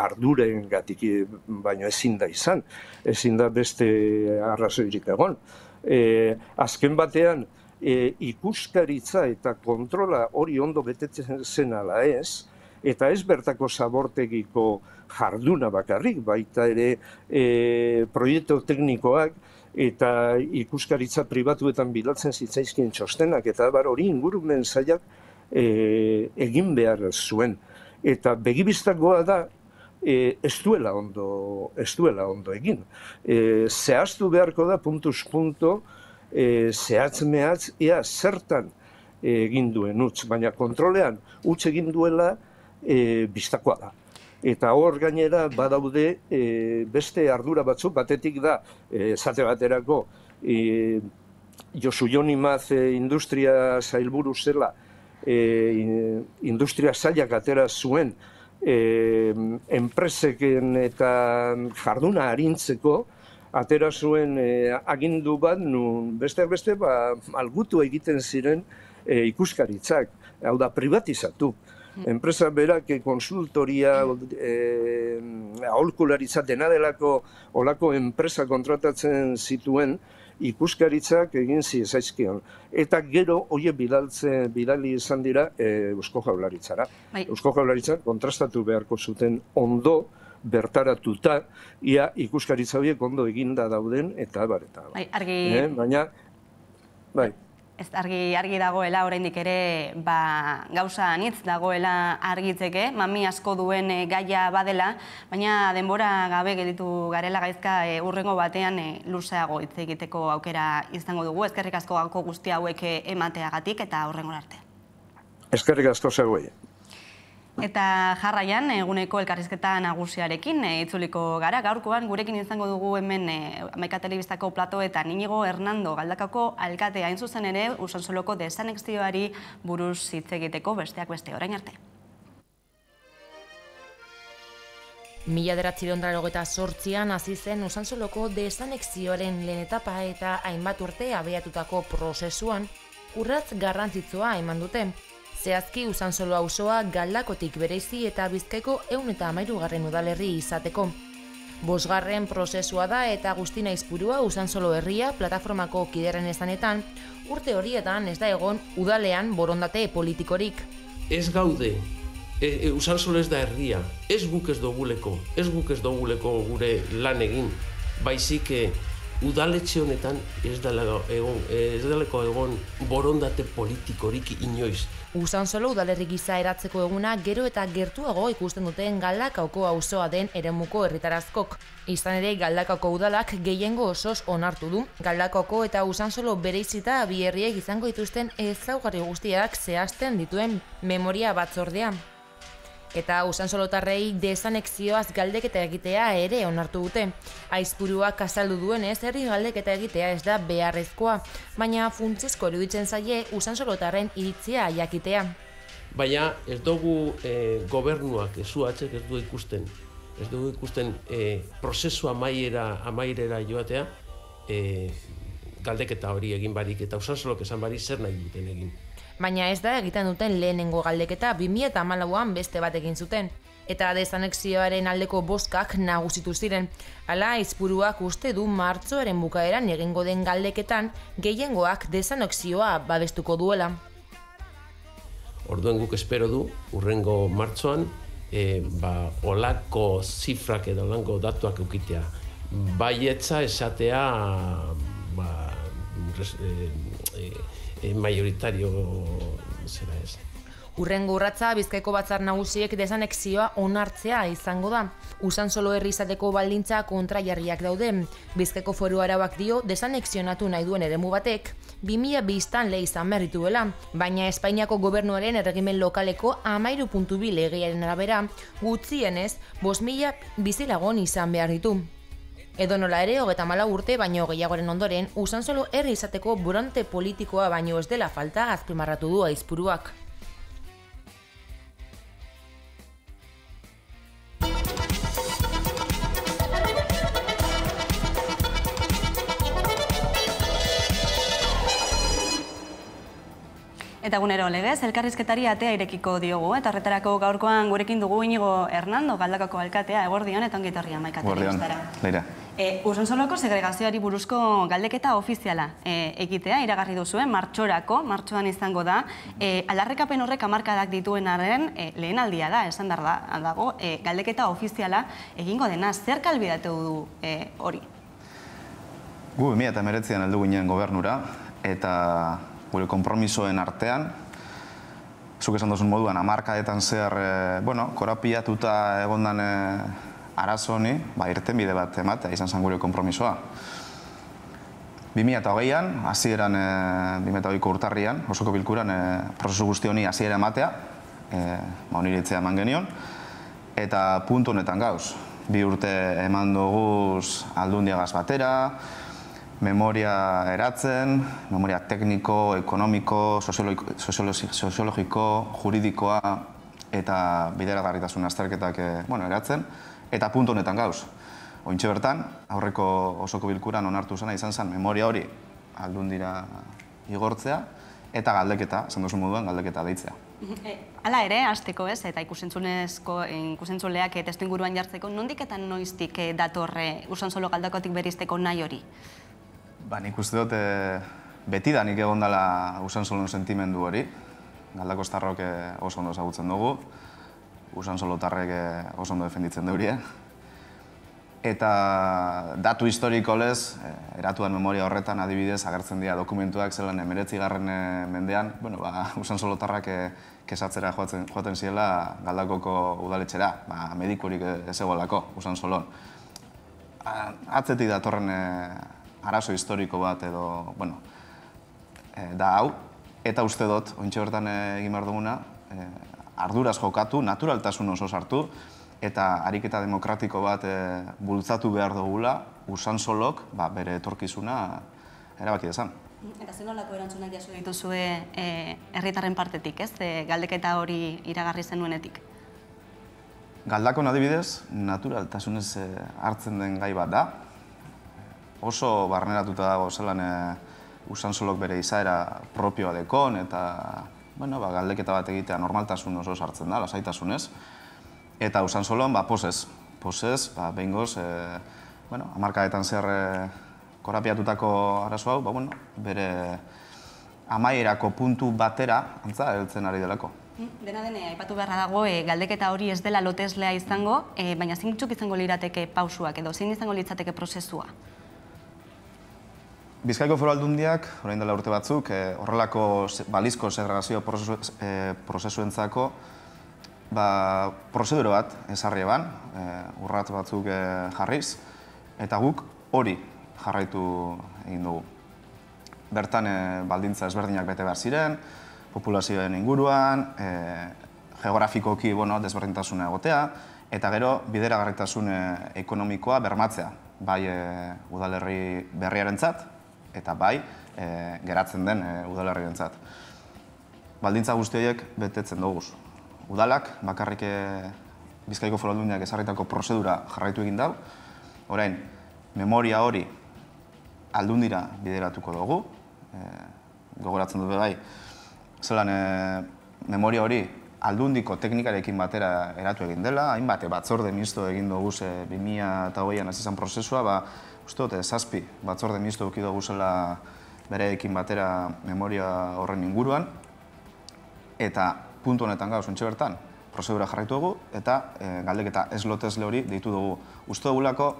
arduren gatik, baina ezin da izan, ezin da beste arrazoirik egon. Azken batean, ikuskaritza eta kontrola hori ondo betetzen zen ala ez, eta ez bertako zabortegiko jarduna bakarrik, baita ere proiektu teknikoak eta ikuskaritza pribatuetan bilatzen zitzaizkien txostenak, eta hori ingurumen sailak egin behar zuen. Eta begibistakoa da, ez duela ondo egin. Zehaztu beharko da, puntuz punto, zehatz-mehatz, ea zertan egin duen utz, baina kontrolean utz egin duela bistakoa da. Eta hor gainera badaude beste ardura batzuk, batetik da, esate baterako, Josu Jon Imaz industria sailburu zela, industria sailak atera zuen enpreseken eta jarduna arintzeko, atera zuen agindu bat, nun besteak beste malgutu egiten ziren ikuskaritzak, hau da privatizatu. Enpresa berak konsultoria, aholkularitza dena delako olako enpresa kontratatzen zituen, ikuskaritzak egin ziezaizkion. Eta gero horiek bidali izan dira Eusko Jaurlaritzara. Eusko Jaurlaritzak kontrastatu beharko zuten ondo bertaratuta, ia ikuskaritza horiek ondo eginda dauden, eta bar. Baina, bai. Ez argi dagoela, oraindik ere gauza anitz dagoela argitzeke, mami asko duen gaia badela, baina denbora gabe gelditu garela gaizka hurrengo batean luzeago hitz egiteko aukera izango dugu. Eskerrik asko gauko guzti hauek emateagatik eta hurrengora arte. Eskerrik asko zegoen. Eta jarraian, eguneko elkarrizketa nagusiarekin itzuliko gara. Gaurkoan gurekin izango dugu hemen Hamaika Telebistako platoetan Inigo Hernando Galdakaoko alkatea, hain zuzen ere Usansoloko desanexioari buruz hitz egiteko, besteak beste, orain arte. 1998an hasi zen Usansoloko desanexioaren lehen etapa eta hainbat urte abiatutako prozesuan urrats garrantzitsua eman dute. Zehazki Usansolo auzoa Galdakotik bereizi eta Bizkaiko 113. udalerri izateko. 5. prozesua da eta Agustin Aizpurua Usansolo herria plataformako kideren esanetan, urte horietan ez da egon udalean borondate politikorik. Ez gaude, Usansolo ez da herria, ez guk ez duguleko gure lan egin, baizik udaletxe honetan ez daleko egon borondate politikorik inoiz. Usansolo udalerri gisa eratzeko eguna gero eta gertuago ikusten duten Galdakaoko auzoa den eremuko herritarazkok. Izan ere Galdakaoko udalak gehiengo osoz onartu du. Galdakaoko eta Usansolo bereizita bi herriek izango dituzten ezaugarri guztiak zehazten dituen memoria batzordea. Eta Usansolotarrei desanexioaz galdeketa egitea ere onartu dute. Aizpuruak azaldu duenez, herri galdeketa egitea ez da beharrezkoa, baina funtsezko iruditzen zaie Usansolotarren iritzia jakitea. Baina ez dugu gobernuak ez du ikusten prozesu amaierera joatea galdeketa hori egin barik eta Usansolok esan barik zer nahi duten egin. Baina ez da egiten duten lehenengo galdeketa 2014an beste bat egin zuten, eta desanexioaren aldeko bozkak nagusitu ziren. Hala, Aizpuruak uste du martxoaren bukaeran egingo den galdeketan gehiengoak desanexioa babestuko duela. Orduan guk espero du, hurrengo martxoan, olako zifrak edo olango datuak eukitea. Baietza esatea mayoritario zera ez. Hurrengo urratsa Bizkaiko Batzar Nagusiek desanexioa onartzea izango da. Usansolo herri izateko baldintza kontrajarriak daude. Bizkaiko Foru Arauak dio desanexionatu nahi duen eremu batek 2000 biztanle izan behar dituela, baina Espainiako gobernuaren erregimen lokaleko 13.2 legearen arabera gutxienez 5.000 bizilagon izan behar ditu. Edo nola ere, 34 urte baino gehiagoren ondoren, Usansolo herri izateko borondate politikoa baino ez dela falta azpimarratu du Aizpuruak. Eta egunero legez, elkarrizketari atea irekiko diogu, eta horretarako gaurkoan gurekin dugu Inigo Hernando Galdakaoko alkatea, eguerdion eta ongi etorri Hamaika Telebistara. Leira. Usansoloko segregazioari buruzko galdeketa ofiziala egitea, iragarri duzuen, martxoan izango da. Aldarrikapen horrek hamarkadak dituen arren, lehen aldia da, esan dago, galdeketa ofiziala egingo dena. Zer kalbidatu du hori? Gu 2019an heldu ginen gobernura, eta gure konpromisoen artean, zuk esan duzun moduan, hamarkadetan zehar, korapiatuta egondan arazo honi, irtenbide bat ematea izan zen gure konpromisoa. 2020an, hasieran 2020ko urtarrian, osoko bilkuran, prozesu guzti honi hasiera ematea, oniritzea eman genion, eta puntu honetan gauz. 2 urte eman duguz Aldundiagaz batera, memoria eratzen, memoria tekniko, ekonomiko, soziologiko, juridikoa eta bideragarritasun azterketak eratzen, eta puntu honetan gauz. Ointxe bertan, aurreko osoko bilkuran onartu zena izan zen memoria hori Aldundira igortzea eta galdeketa, esan duzun moduan, galdeketa deitzea. Hala ere, hasteko ez, eta ikusentzuleak testu inguruan jartzeko, nondik eta noiztik datorre Usansolo Galdakotik bereizteko nahi hori? Nik uste dut betidanik egon dela Usansolon sentimendu hori. Galdakostarrok oso ondo ezagutzen dugu, Usansolotarrek oso ondo defenditzen durie. Eta datu historiko lez, eratuan memoria horretan adibidez agertzen dira dokumentuak zelan 19. Mendean, Usansolotarrak kesatzera joaten ziela Galdakoko udaletxera, medikurik ez egolako Usansolon. Atzetik datorren arazo historiko bat edo, da hau, eta uste dut, ointxe bertan egin behar duguna, arduraz jokatu, naturaltasun oso sartu, eta ariketa demokratiko bat bultzatu behar dugula, Usansolok bere etorkizuna erabaki dezan. Eta zen nolako erantzunak jaso dituzue herritarren partetik, ez? Galdeketa hori iragarri zenuenetik? Galdakon adibidez, naturaltasunez hartzen den gai bat da. Oso barneratuta dago zelan Usansolok bere izaera propioa dekon, eta galdeketa bat egitea normaltasun oso sartzen da, lasaitasunez. Eta Usansolon, posez, behingoz, hamarkadetan zehar korapiatutako arazo hau, bere amaierako puntu batera, antza, heltzen ari delako. Dena dene, aipatu beharra dago, galdeketa hori ez dela loteslea izango, baina zeintzuk izango lirateke pausuak edo zein izango litzateke prozesua? Bizkaiko Foru Aldundiak, orain dela urte batzuk, horrelako balizko segregazio prozesuentzako prozedura bat ezarri eban, urrat batzuk jarriz, eta guk hori jarraitu egin dugu. Bertan baldintza ezberdinak bete behar ziren, populazioen inguruan, geografikoki desberdintasuna egotea, eta gero bideragarritasun ekonomikoa bermatzea, bai udalerri berriarentzat, eta bai geratzen den udalerriarentzat. Baldintza guzti horiek betetzen dugu. Udalak bakarrik Bizkaiko Foru Aldundiak ezarritako prozedura jarraitu egin dau. Orain, memoria hori Aldundira bideratuko dugu. Gogoratzen dut bai, zelan memoria hori Aldundiko teknikarekin batera eratu egin dela, hainbat batzorde misto egin dugu 2008an hasi zen prozesua, uste dut 7 batzorde misto eduki dugu zela bereekin batera memoria horren inguruan, eta puntu honetan gauz, ontxe bertan, prozedura jarraitu dugu, eta galdeketa ez lotesle hori deitu dugu. Uste dugulako,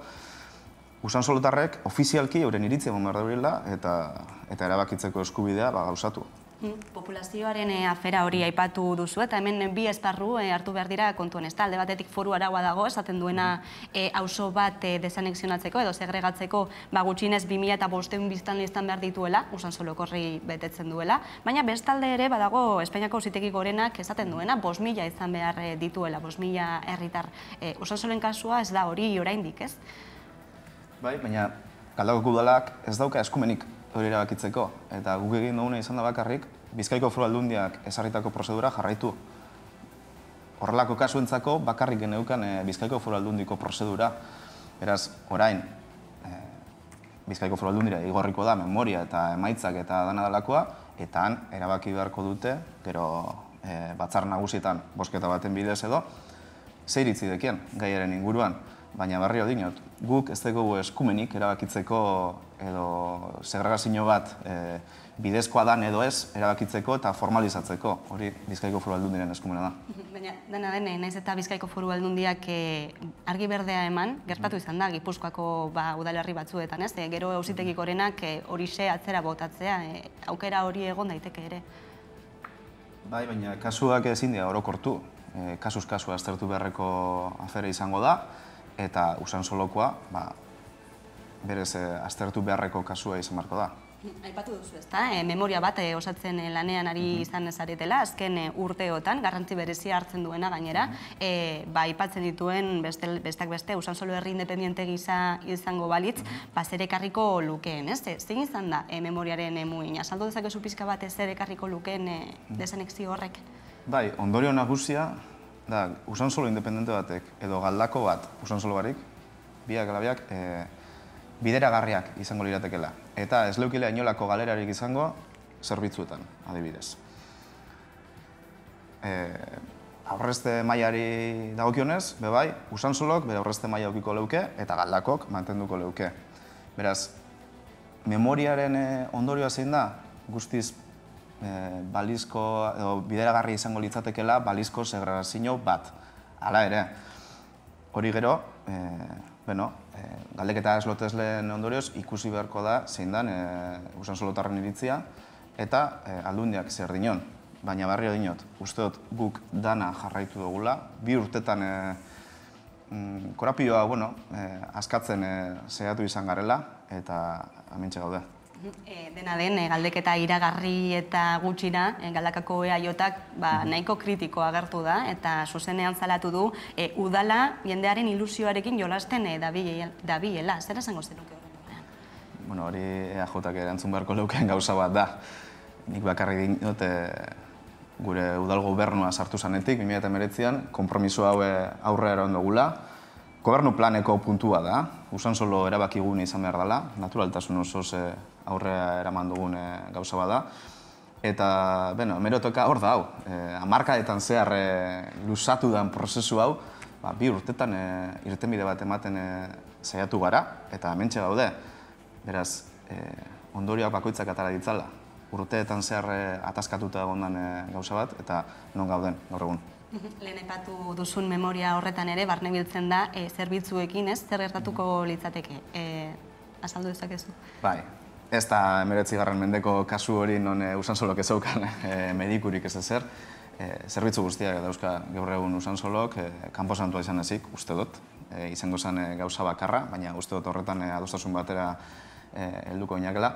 Usansolotarrek ofizialki euren iritzia eman behar daurela eta erabakitzeko eskubidea gauzatu. Populazioaren afera hori aipatu duzu, eta hemen bi esparru hartu behar dira kontuan ez da. Alde batetik foru araua dago, esaten duena auzo bat desanexionatzeko edo segregatzeko gutxienez 2500 biztanle izan behar dituela, Usansolok horri betetzen duela, baina bestalde ere badago Espainiako Auzitegi Gorenak esaten duena 5.000 izan behar dituela, 5.000 herritar. Usansolen kasua ez da hori oraindik, ez? Bai, baina Galdakoko udalak ez dauka eskumenik hori erabakitzeko, eta guk egin duguna izan da bakarrik, Bizkaiko Foru Aldundiak ezarritako prozedura jarraitu. Horrelako kasuentzako bakarrik geneukan Bizkaiko Foru Aldundiko prozedura. Beraz, orain, Bizkaiko Foru Aldundira igorriko da memoria eta emaitzak eta dana dalakoa, eta han erabaki beharko dute, gero batzar nagusietan bozketa baten bidez edo, ze iritzi dekien gaiaren inguruan. Baina berriro dinot, guk ez dugu eskumenik erabakitzeko edo segregazio bat bidezkoa dan edo ez erabakitzeko eta formalizatzeko. Hori Bizkaiko Foru Aldundiaren eskumena da. Baina, dena dene, naiz eta Bizkaiko Foru Aldundiak argi berdea eman, gertatu izan da, Gipuzkoako udalerri batzuetan, ez? Gero Auzitegi Gorenak horixe atzera botatzea, aukera hori egon daiteke ere. Bai, baina kasuak ezin dira orokortu. Kasuz kasua aztertu beharreko afera izango da, eta Usansolokoa berez aztertu beharreko kasua izan beharko da. Aipatu duzu, ezta? Memoria bat osatzen lanean ari izan zaretela, azken urteotan, garrantzi berezia hartzen duena gainera, aipatzen dituen besteak beste, Usansolo herri independiente gisa izango balitz, zer ekarriko lukeen, ez? Zein izan da memoriaren muina? Azaldu dezakezu pixka bat zer ekarriko lukeen desanexio horrek? Bai, ondorio nagusia da Usansolo independente batek edo Galdako bat Usansolo barik, biak alabiak bideragarriak izango liratekela. Eta ez leukilea inolako galerarik izango zerbitzuetan, adibidez. Aurrezte mailari dagokionez, bebai, Usansolok bere aurrezte maila eukiko leuke eta Galdakok mantenduko leuke. Beraz, memoriaren ondorioa zein da, guztiz balizko, edo bideragarri izango litzatekela balizko segregazio bat. Hala ere, hori gero, galdeketa eslotesleen ondorioz ikusi beharko da zein dan Usansolotarren iritzia eta Aldundiak zer dinon. Baina barrio dinot, uste dut guk dana jarraitu dugula, 2 urtetan korapioa askatzen saiatu izan garela eta hementxe gaude. Dena den, galdeketa iragarri eta gutxira, Galdakako EAJak nahiko kritiko agertu da eta zuzenean salatu du udala jendearen ilusioarekin jolasten dabilela. Zer esango zenuke horren? Hori EAJak erantzun beharko leuken gauza bat da. Nik bakarrik dinot gure udal gobernua sartu zanetik, 2019an, konpromiso hau aurrera eraman dugula. Gobernu planeko puntua da, Usansolo erabakigun izan behar dela, naturaltasun osoz aurrera eraman dugun gauza bada. Eta, hemeroteca hor da hau, hamarkadetan zehar luzatu den prozesu hau, 2 urtetan irtenbide bat ematen saiatu gara, eta hementxe gaude. Beraz, ondorioak bakoitzak atara ditzala. Urteetan zehar ataskatuta egondan gauza bat, eta non gauden gaur egun. Lehen aipatu duzun memoria horretan ere, barne biltzen da, zerbitzuekin, ez? Zer gertatuko litzateke? Azaldu dezakezu? Bai, ez da 19. mendeko kasu hori non Usansolok ez zeukan medikurik ez ezer. Zerbitzu guztiak dauzka gaur egun Usansolok, kanposantua izan ezik, uste dut, izango zen gauza bakarra, baina uste dut horretan adostasun batera helduko inakela.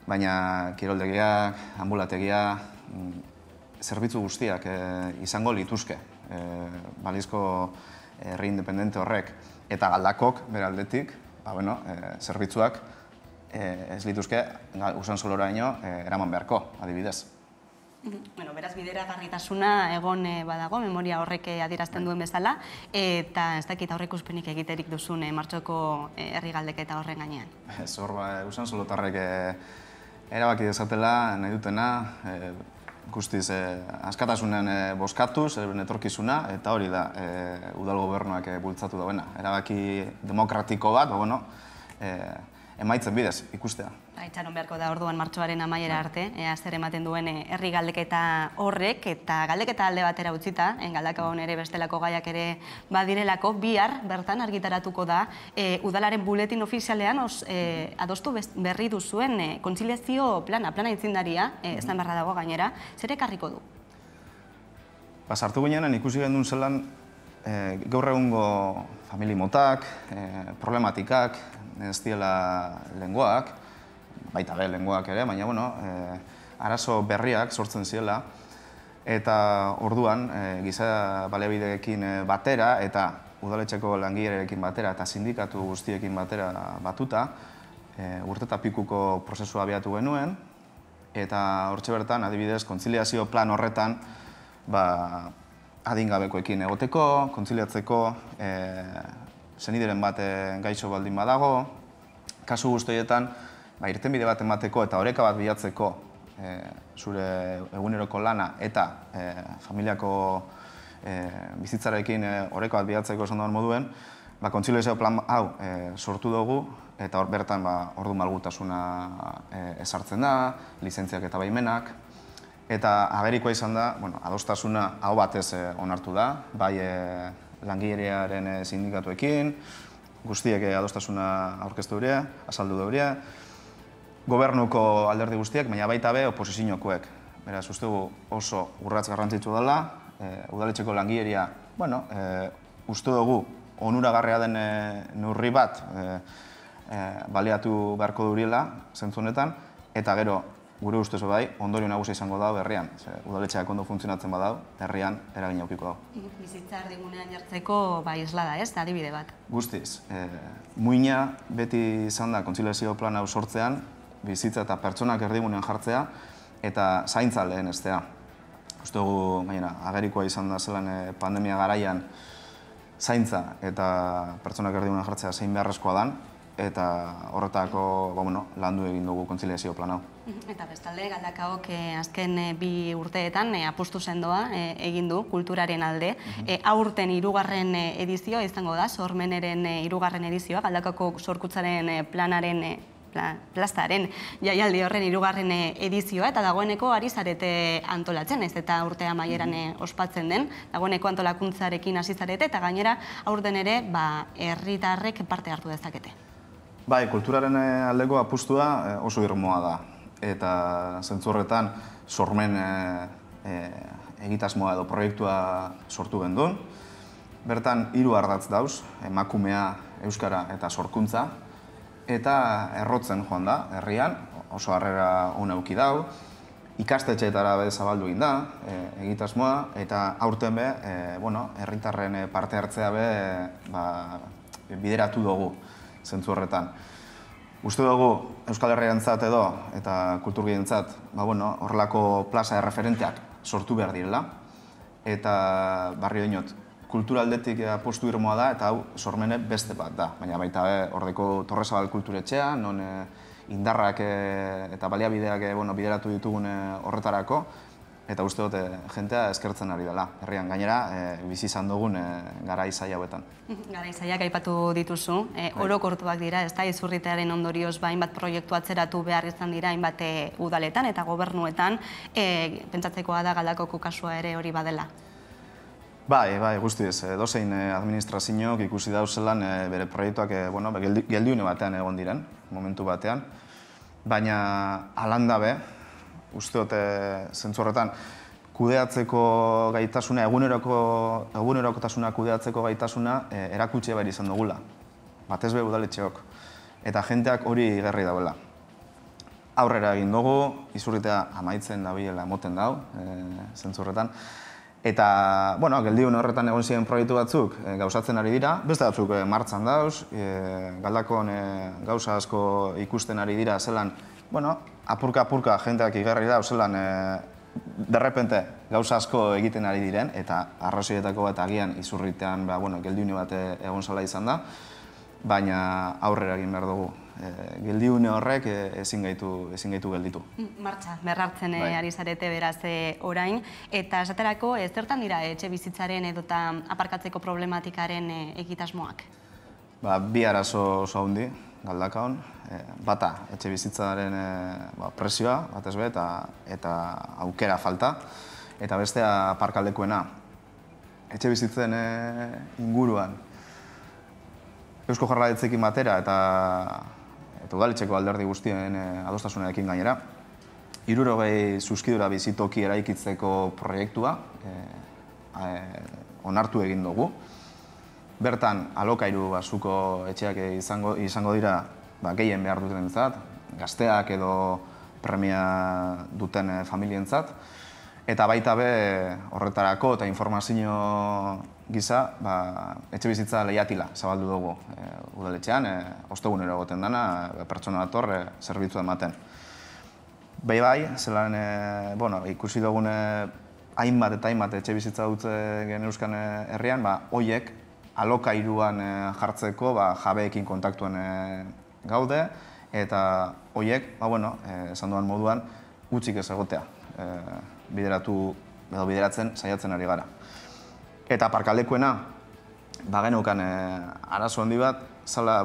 Baina kiroldegiak, ambulategia, zerbitzu guztiak izango lituzke, balizko herri independente horrek, eta Galdakok beraldetik, zerbitzuak ez lituzke Usansoloraino eraman beharko, adibidez. Beraz, bideragarritasuna egon badago, memoria horrek adierazten duen bezala, eta ez dakit aurreikuspenik egiterik duzun martxoko herri galdeketa horren gainean. Ez hor, Usansolotarrek erabaki dezatela, nahi dutena, guztiz askatasunen bozkatu, zerben etorkizuna, eta hori da udal gobernuak bultzatu dauena. Erabaki demokratiko bat, emaitzen bidez ikustea. Itxaron beharko da orduan martxoaren amaiera arte, zer ematen duen herri galdeketa horrek, eta galdeketa alde batera utzita, Galdakaon ere bestelako gaiak ere badirelako, bihar bertan argitaratuko da, udalaren buletin ofizialean adostu berri duzuen kontziliazio plana itzindaria, ez da berra dago gainera, zer ekarriko du? Sartu ginean ikusi gendun zelan gaur egungo famili motak, problematikak, ez diela lenguak, baita be lenguak ere, baina arazo berriak sortzen ziela, eta orduan giza baliabideekin batera eta udaletxeko langilerekin batera eta sindikatu guztiekin batera batuta urte eta pikuko prozesua abiatu genuen, eta hortxe bertan, adibidez, kontziliazio plan horretan adingabekoekin egoteko, kontziliatzeko, senideren bat gaixo baldin badago, kasu guztietan irtenbide bat emateko eta oreka bat bilatzeko zure eguneroko lana eta familiako bizitzarekin oreka bat bilatzeko esan duen moduen, kontziliazio plan hau sortu dugu eta hor bertan ordu malgutasuna ezartzen da, lizentziak eta baimenak, eta agerikoa izan da, adostasuna hau batez onartu da, bai langilearen sindikatuekin, guztiek adostasuna aurkeztu dure, azaldu dure, gobernuko alderdi guztiak, baina baita be oposiziokoek. Beraz, uste dugu oso urratz garrantzitsu dela, udaletxeko langileria, uste dugu onuragarria den neurri bat baliatu beharko duriela, zentzu honetan, eta gero, gure ustez bai, ondorio nagusia izango dago herrian. Udaletxeak ondo funtzionatzen badau, herrian eragina aukiko dago. Bizitza erdigunean jartzeko islada, ez? Adibide bat. Guztiz. Muina beti izan da kontziliazio plan hau sortzean, bizitza eta pertsonak erdigunean jartzea, eta zaintza lehen estea. Uste dugu, gainera, agerikoa izan da zelan pandemia garaian zaintza eta pertsonak erdigunean jartzea zein beharrezkoa dan, eta horretako landu egin dugu kontziliazio plan hau. Eta bestalde, Galdakaok azken 2 urteetan apustu sendoa egin du kulturaren alde. Aurten 3. edizioa izango da, sormeneren 3. edizioa, Galdakako sorkuntzaren planaren plazaren jaialdi horren 3. edizioa, eta dagoeneko ari zarete antolatzen, ez eta urte amaieran ospatzen den, dagoeneko antolakuntzarekin hasi zarete, eta gainera aurten ere herritarrek parte hartu dezakete. Bai, kulturaren aldeko apustua oso irmoa da, eta zentzu horretan sormen egitasmoa edo proiektua sortu gendun. Bertan 3 ardatz dauz, emakumea, euskara eta sorkuntza, eta errotzen joan da, herrian, oso harrera ona eduki dau, ikastetxeetara be zabaldu egin da, egitasmoa, eta aurten be, herritarren parte hartzea be bideratu dugu zentzu horretan. Uste dugu Euskal Herriarentzat edo eta kulturgientzat horrelako plaza erreferenteak sortu behar direla, eta barrio dinot, kulturaldetik apostu irmoa da, eta hau sormene beste bat da. Baina baita Ordeko Torrezabal kulturetxea, non indarrak eta baliabideak bideratu ditugun horretarako, eta uste dut jentea eskertzen ari dela. Herrian gainera, bizi izan dugun garai zaila hauetan. Garai zailak aipatu dituzu, orokortuak dira, ez da, Izurritearen ondorioz hainbat proiektu atzeratu behar izan dira, hainbat udaletan eta gobernuetan, pentsatzekoa da Galdakoko kasua ere hori badela. Bai, guztiz, dozein administrazioak ikusi dauzelan bere proiektuak geldiune batean egon diren, momentu batean, baina alanda be, uste dut zentzu horretan, kudeatzeko gaitasuna, egunerokotasuna kudeatzeko gaitasuna erakutsi behar izan dugula, batez be udaletxeok, eta jenteak hori gerri dauela. Aurrera egin dugu, Izurritea amaitzen dabilela moten dau, zentzu horretan, eta, geldiune horretan egon ziren proiektu batzuk gauzatzen ari dira, beste batzuk martxan dauz, Galdakon gauza asko ikusten ari dira, zelan, apurka jenteak igarri dauz, zelan, derrepente gauza asko egiten ari diren, eta arrazoietako bat agian Izurritean geldiune bat egon zela izan da, baina aurrera egin behar dugu. Geldiune horrek ezin gaitu gelditu. Martxa, berrartzen ari zarete beraz orain, eta esaterako zertan dira etxe bizitzaren edota aparkatzeko problematikaren egitasmoak? Bi arazo oso handi, Galdakaon, bata etxe bizitzaren presioa, batez be, eta aukera falta, eta bestea aparkalekuena. Etxe bizitzen inguruan, Eusko Jaurlaritzekin batera eta udaletxeko alderdi guztien adostasunarekin gainera, 60 zuzkidura bizitoki eraikitzeko proiektua onartu egin dugu. Bertan, alokairu basuko etxeak izango dira gehien behar dutenentzat, gazteak edo premia duten familientzat, eta baita be horretarako eta informazio gisa etxe bizitza lehiatila zabaldu dugu udaletxean, ostegunero egoten dana, pertsona dator zerbitzu ematen. Bai, zelan ikusi dugun hainbat eta hainbat etxe bizitza dut Geneuzkan herrian, hoiek alokairuan jartzeko jabeekin kontaktuan gaude, eta hoiek, esan duan moduan, utzik ez egotea bideratzen saiatzen ari gara. Eta aparkalekuena, geneukan arazo handi bat, zala,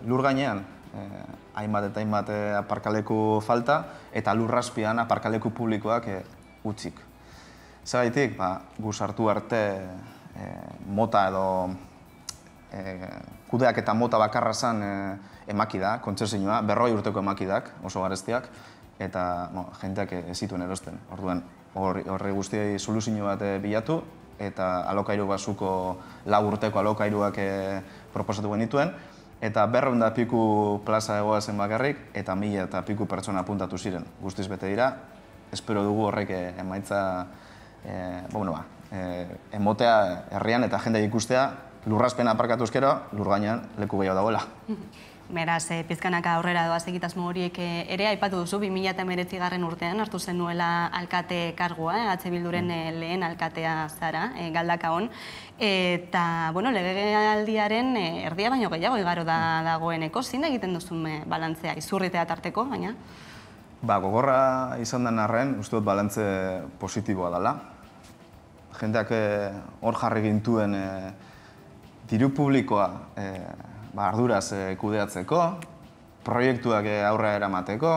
lur gainean, hainbat eta hainbat aparkaleku falta, eta lurrazpian aparkaleku publikoak utzik. Zergaitik, gu sartu arte mota edo kudeak eta mota bakarra zan emakida, kontzesioa, 40 urteko emakidak, oso garestiak, eta jenteak ez zituen erosten. Orduan, horri guztiei soluzio bat bilatu, eta alokairu basuko 4 urteko alokairuak proposatu genituen, eta 200 piku plaza egoa zen bakarrik, eta 1000 eta piku pertsona apuntatu ziren. Guztiz bete dira, espero dugu horrek emaitza emotea herrian eta jendea ikustea, lurrazpen aparkatu ezkero, lur gainean leku gehiago dagoela. Beraz, pizkanaka aurrera doaz egitasmo horiek ere aipatu duzu, 2019 urtean hartu zenuela alkate kargua, H. Bilduren lehen alkatea zara, Galdakaon, eta, legealdiaren erdia baino gehiago igaro dagoeneko, zin egiten duzun balantzea, Izurritea tarteko, baina? Gogorra izan den arren, uste dut balantze positiboa dela. Jendeak hor jarri gintuen diru publikoa arduraz kudeatzeko, proiektuak aurrera eramateko,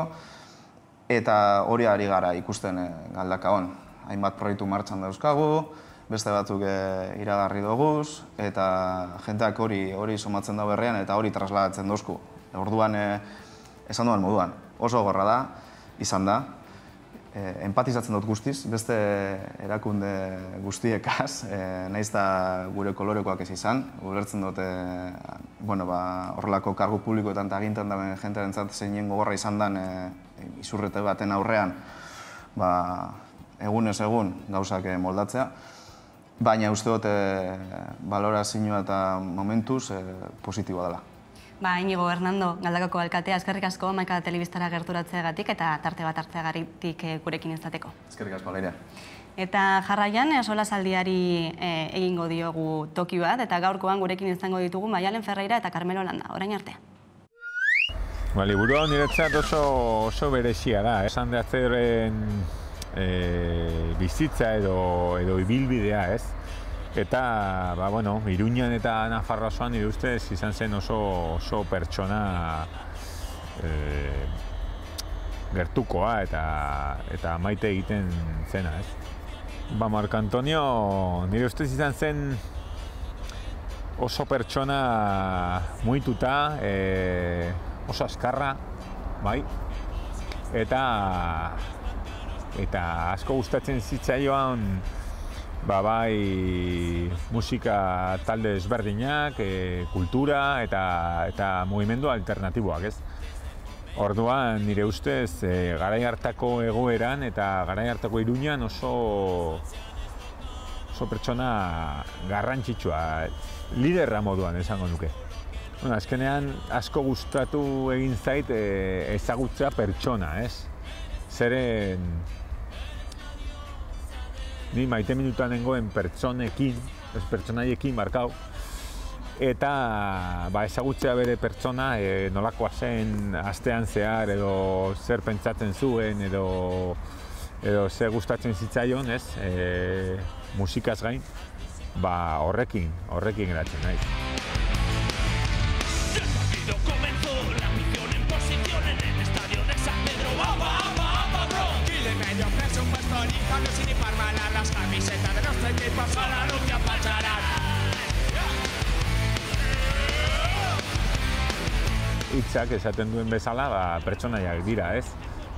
eta hori ari gara ikusten Galdakaon. Hainbat proiektu martxan dauzkagu, beste batzuk iragarri doguz, eta jenteak hori somatzen da berrean eta hori trasladatzen dozku. Orduan, esan duan moduan, oso gorra da, izan da, empatizatzen dut guztiz, beste erakunde guztiekaz, nahiz da gure kolorekoak ez izan, ulertzen dut horrelako kargu publikoetan eta agintan daben jentearentzat zeinen gogorra izan den izurrete baten aurrean egunez egun gauzak moldatzea, baina uste dut balorazioa eta momentuz positiboa dela. Inigo Hernando, Galdakako alkatea, eskerrik asko Hamaika Telebistara gerturatzeagatik eta tarte bat hartzeagatik gurekin izateko. Eskerrik asko, Leirea. Eta jarraian, solasaldiari egingo diogu toki bat, eta gaurkoan gurekin izango ditugu Maialen Ferreira eta Carmelo Landa. Orain arte. Liburu hau niretzat oso berezia da. Esan deatzearen bizitza edo ibilbidea, ez? Eta, Iruñan eta Nafarroa osoan nire ustez izan zen oso pertsona gertukoa eta maite egiten zena, ez? Marco Antonio nire ustez izan zen oso pertsona muituta, oso azkarra, bai? Eta asko gustatzen zitzaioan bai musika talde ezberdinak, kultura eta mugimendu alternatiboak, ez? Orduan, nire ustez, garai hartako egoeran eta garai hartako Iruñan oso pertsona garrantzitsua, liderra moduan esango nuke. Azkenean, asko gustatu egin zait ezagutzea pertsona, ez? Zeren ni maite minutuan nengoen pertsonekin, pertsonaiekin markau, eta ezagutzea bere pertsona nolakoa zen astean zehar edo zer pentsatzen zuen edo zer gustatzen zitzaion, ez? Musikaz gain, horrekin geratzen naiz. Hitzak esaten duen bezala pertsonaiak dira, ez?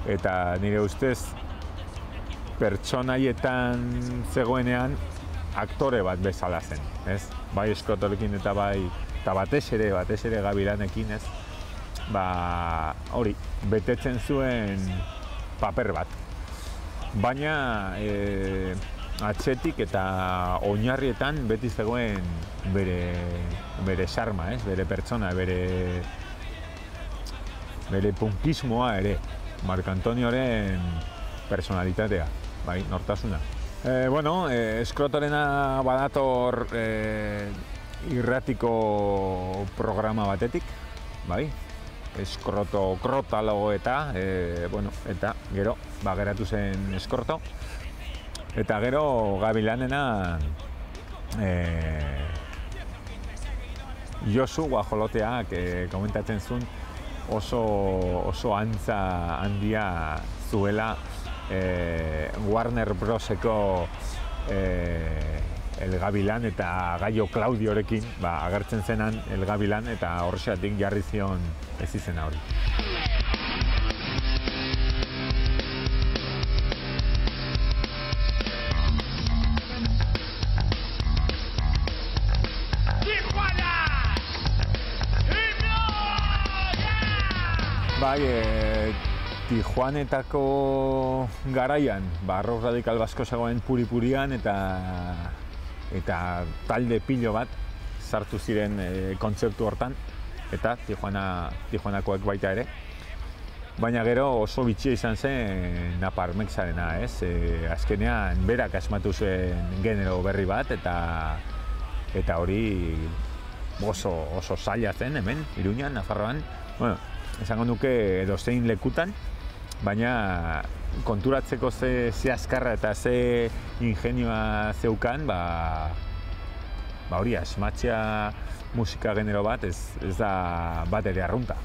Eta nire ustez pertsonaietan zegoenean aktore bat bezala zen, ez? Bai Scottorekin eta batez ere Gabilanekin, ez? Hori, betetzen zuen paper bat. Baina atzetik eta oinarrietan beti zegoen bere xarma, ez? Bere pertsona, bere punkismoa ere, Marco Antonioren personalitatea, nortasuna. Skrotorena badator irratiko programa batetik, Krotalo eta gero geratu zen Eskorto. Eta gero Gabilanena Josu Guajoloteak komentatzen zuen oso antza handia zuela Warner Broseko El Gabilan eta Gaio Claudiorekin agertzen zenan El Gabilan eta horrexeatik jarri zion ez izena hori. Tijuanetako garaian, rock radikal basko zegoen puri-purian eta talde pilo bat sartu ziren kontzertu hortan eta Tijuanakoek baita ere. Baina gero oso bitxia izan zen Naparmexarena, ez? Azkenean berak asmatu zen genero berri bat eta hori oso zaila zen hemen, Iruñan, Nafarroan. Esango nuke edozein lekutan, baina konturatzeko ze azkarra eta ze ingenioa zeukan, hori asmatzea musika genero bat ez da bat ere arrunta.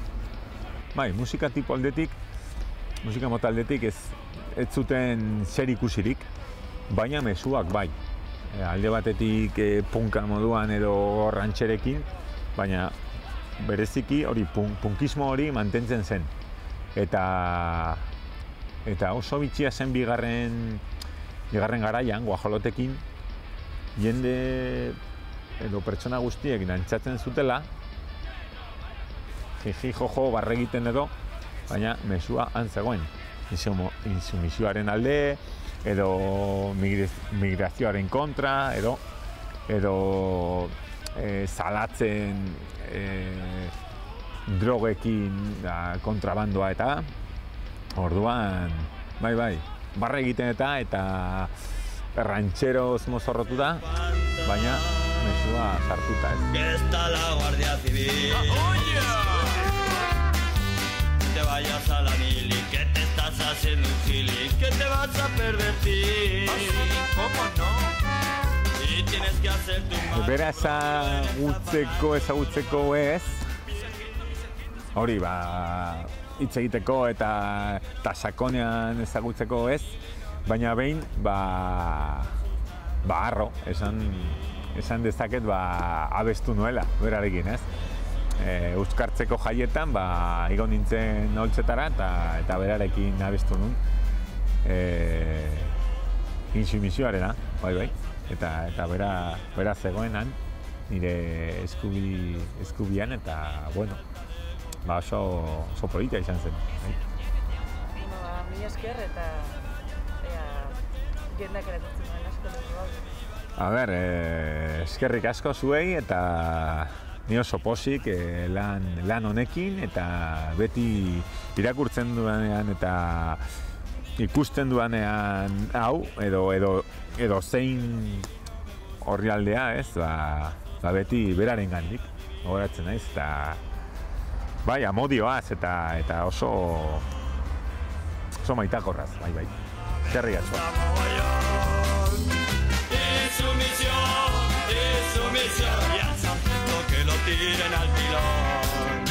bai, musika tipo aldetik, musika mota aldetik ez zuten zer ikusirik, baina mezuak bai. Alde batetik punka moduan edo rantxerekin, baina bereziki hori punkismo hori mantentzen zen. Eta oso bitxia zen bigarren garaian, guajolotekin, jende edo pertsona guztiek dantzatzen zutela, jiji jojo barregiten edo, baina mezua antzegoen. Insumisioaren alde, edo migrazioaren kontra, edo salatzen drogekin kontrabandoa eta orduan, bai, barra egiten eta rancheros mozorrotuta, baina mesua sartuta ez. Que está la Guardia Civil. Te vayas a la mili, que te estás haciendo un gili, que te vas a pervertir. ¿Cómo no? Y tienes que hacer tu Bera ezagutzeko ez, hori hitz egiteko eta sakonean ezagutzeko ez, baina behin, harro, esan dezaket abestu nuela, berarekin ez. Euskartzeko jaietan, igo nintzen holtzetara eta berarekin abestu nun. Insumisioarena, bai. Eta bera zegoenan, nire eskubian eta, bueno, oso polita izan zen. Mi esker eta jendak erakutzen duen asko dugu. A ber, eskerrik asko zuei eta ni oso posik lan honekin eta beti irakurtzen duanean eta ikusten duanean hau edo zein orrialdea, ez, beti beraren gandik, gogoratzen naiz, eta bai, amodioaz eta oso maitakorraz, bai. Eskerrik asko. Y al sargento que lo tiren al pilón.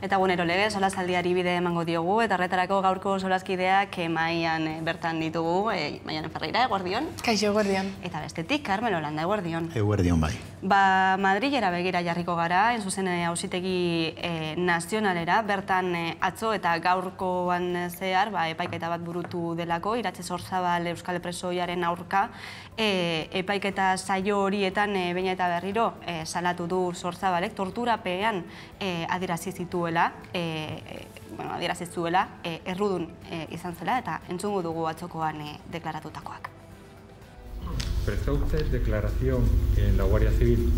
Eta gunero lege, solasaldiari bide emango diogu, eta horretarako gaurko solaskideak maian bertan ditugu, Maian Ferreira, eguerdion. Kaixo, eguerdion. Eta bestetik, Carmen Holanda, eguerdion. Eguerdion bai. Madrilera begira jarriko gara, zuzen auzitegi nazionalera, bertan atzo eta gaurkoan zehar, epaiketa bat burutu delako, Iratxe Zorzabal Euskal Presoiaren aurka, epaiketa saio horietan baina eta berriro salatu du Zorzabalek, torturapean adierazi zituela, adierazi zuela, errudun izan zela, eta entzungo dugu atzokoan deklaratutakoak. ¿Prestó usted declaración en la Guardia Civil?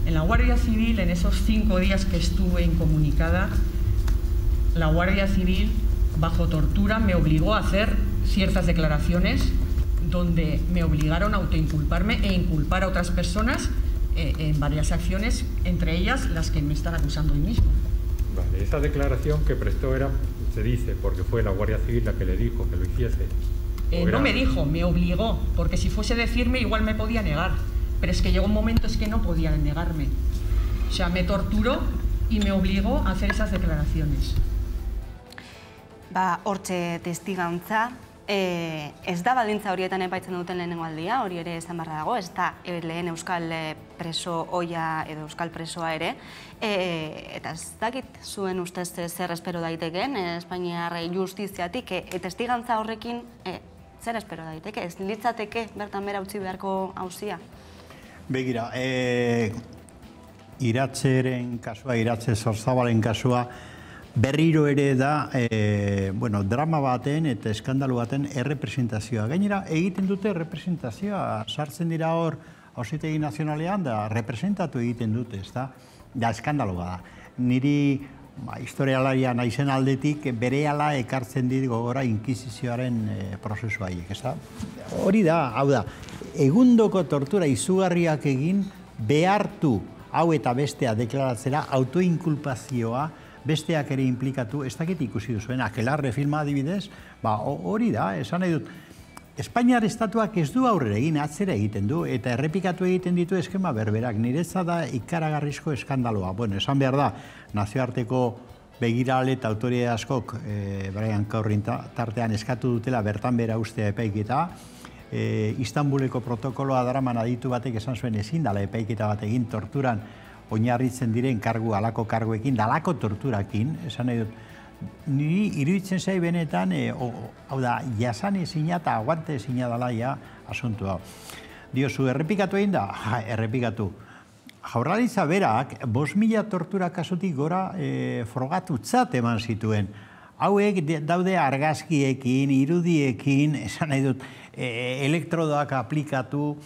En la Guardia Civil, en esos 5 días que estuve incomunicada, la Guardia Civil, bajo tortura, me obligó a hacer ciertas declaraciones donde me obligaron a autoinculparme e inculpar a otras personas en varias acciones, entre ellas las que me están acusando hoy mismo. Vale, esa declaración que prestó era, se dice, porque fue la Guardia Civil la que le dijo que lo hiciese. No me dijo, me obligó, porque si fuese decirme igual me podía negar, pero es que llegó un momento es que no podía negarme. O sea, me torturó y me obligó a hacer esas declaraciones. Hortxe testigantza, ez da baldintza horietan epaitzen duten lehenengo aldia, hori ere esan barra dago, ez da lehen euskal preso oia edo euskal presoa ere, eta ez dakit zuen ustez zer espero daiteken, Espainiar justiziatik, testigantza horrekin zer espero daiteke, ez litzateke bertan bera utzi beharko auzia? Begira, Iratxeren kasua, Iratxe Zorzabalen kasua, berriro ere da, drama baten eta eskandalu baten errepresentazioa. Gainera, egiten dute errepresentazioa, sartzen dira hor Auzitegi Nazionalean da representatu egiten dute, ez da? Da, eskandaloa da. Niri historialaria naizen aldetik berehala ekartzen dit gogora inkisizioaren prozesua haiek, ez da? Hori da, hau da, egundoko tortura izugarriak egin behartu hau eta bestea deklaratzera autoinkulpazioa besteak ere implikatu, ez dakit ikusi duzuen, Akelarre filma adibidez, hori da, esan nahi dut, Espainiar estatuak ez du aurrera egin, atzera egiten du, eta errepikatu egiten ditu eskema berberak. Niretzat da ikaragarrizko eskandaloa. Bueno, esan behar da, nazioarteko begirale eta autoridade askok, Brian Corrin tartean eskatu dutela bertan bera ustea epaiketa. Istanbuleko protokoloa daraman aditu batek esan zuen ezin dala epaiketa bat egin torturan oinarritzen diren alako karguekin, dalako torturakin, esan nahi dut. Niri iruditzen zai benetan, hau da, jasan ezina eta aguante ezina dala ja asuntu hau. Diozu, errepikatu egin da? Errepikatu. Jaurlaritza berak, 5.000 tortura kasutik gora frogatutzat eman zituen. Hauek daude argazkiekin, irudiekin, esan nahi dut, elektrodoak aplikatu,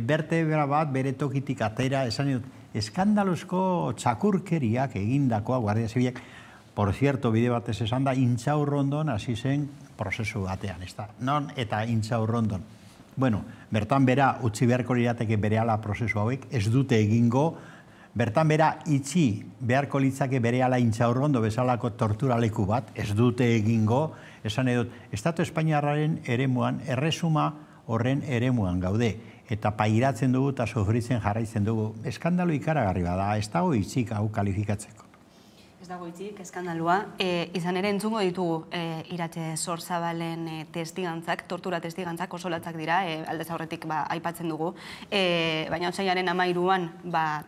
bertebra bat bere tokitik atera, esan nahi dut, eskandalozko txakurkeriak egindakoa Guardia Zibilak. Por cierto, bide batez esan da, Intxaurrondon hasi zen prozesu batean, ez da? Non eta Intxaurrondon. Bueno, bertan bera utzi beharko lirateke berehala prozesu hauek, ez dute egingo, bertan bera itxi beharko litzake berehala Intxaurrondo bezalako torturaleku bat, ez dute egingo, esan edut, Estatu Espainiarraren eremuan, erresuma horren eremuan gaude, eta pairatzen dugu eta sofritzen jarraitzen dugu. Eskandalo ikaragarri bada, ez dago itxik hau kalifikatzeko. Ez dago itxik, eskandalua. Izan ere entzungo ditugu Iratxe Sorzabalen testigantzak, tortura testigantzak oso latzak dira, aldez aurretik aipatzen dugu. Baina otsailaren 13an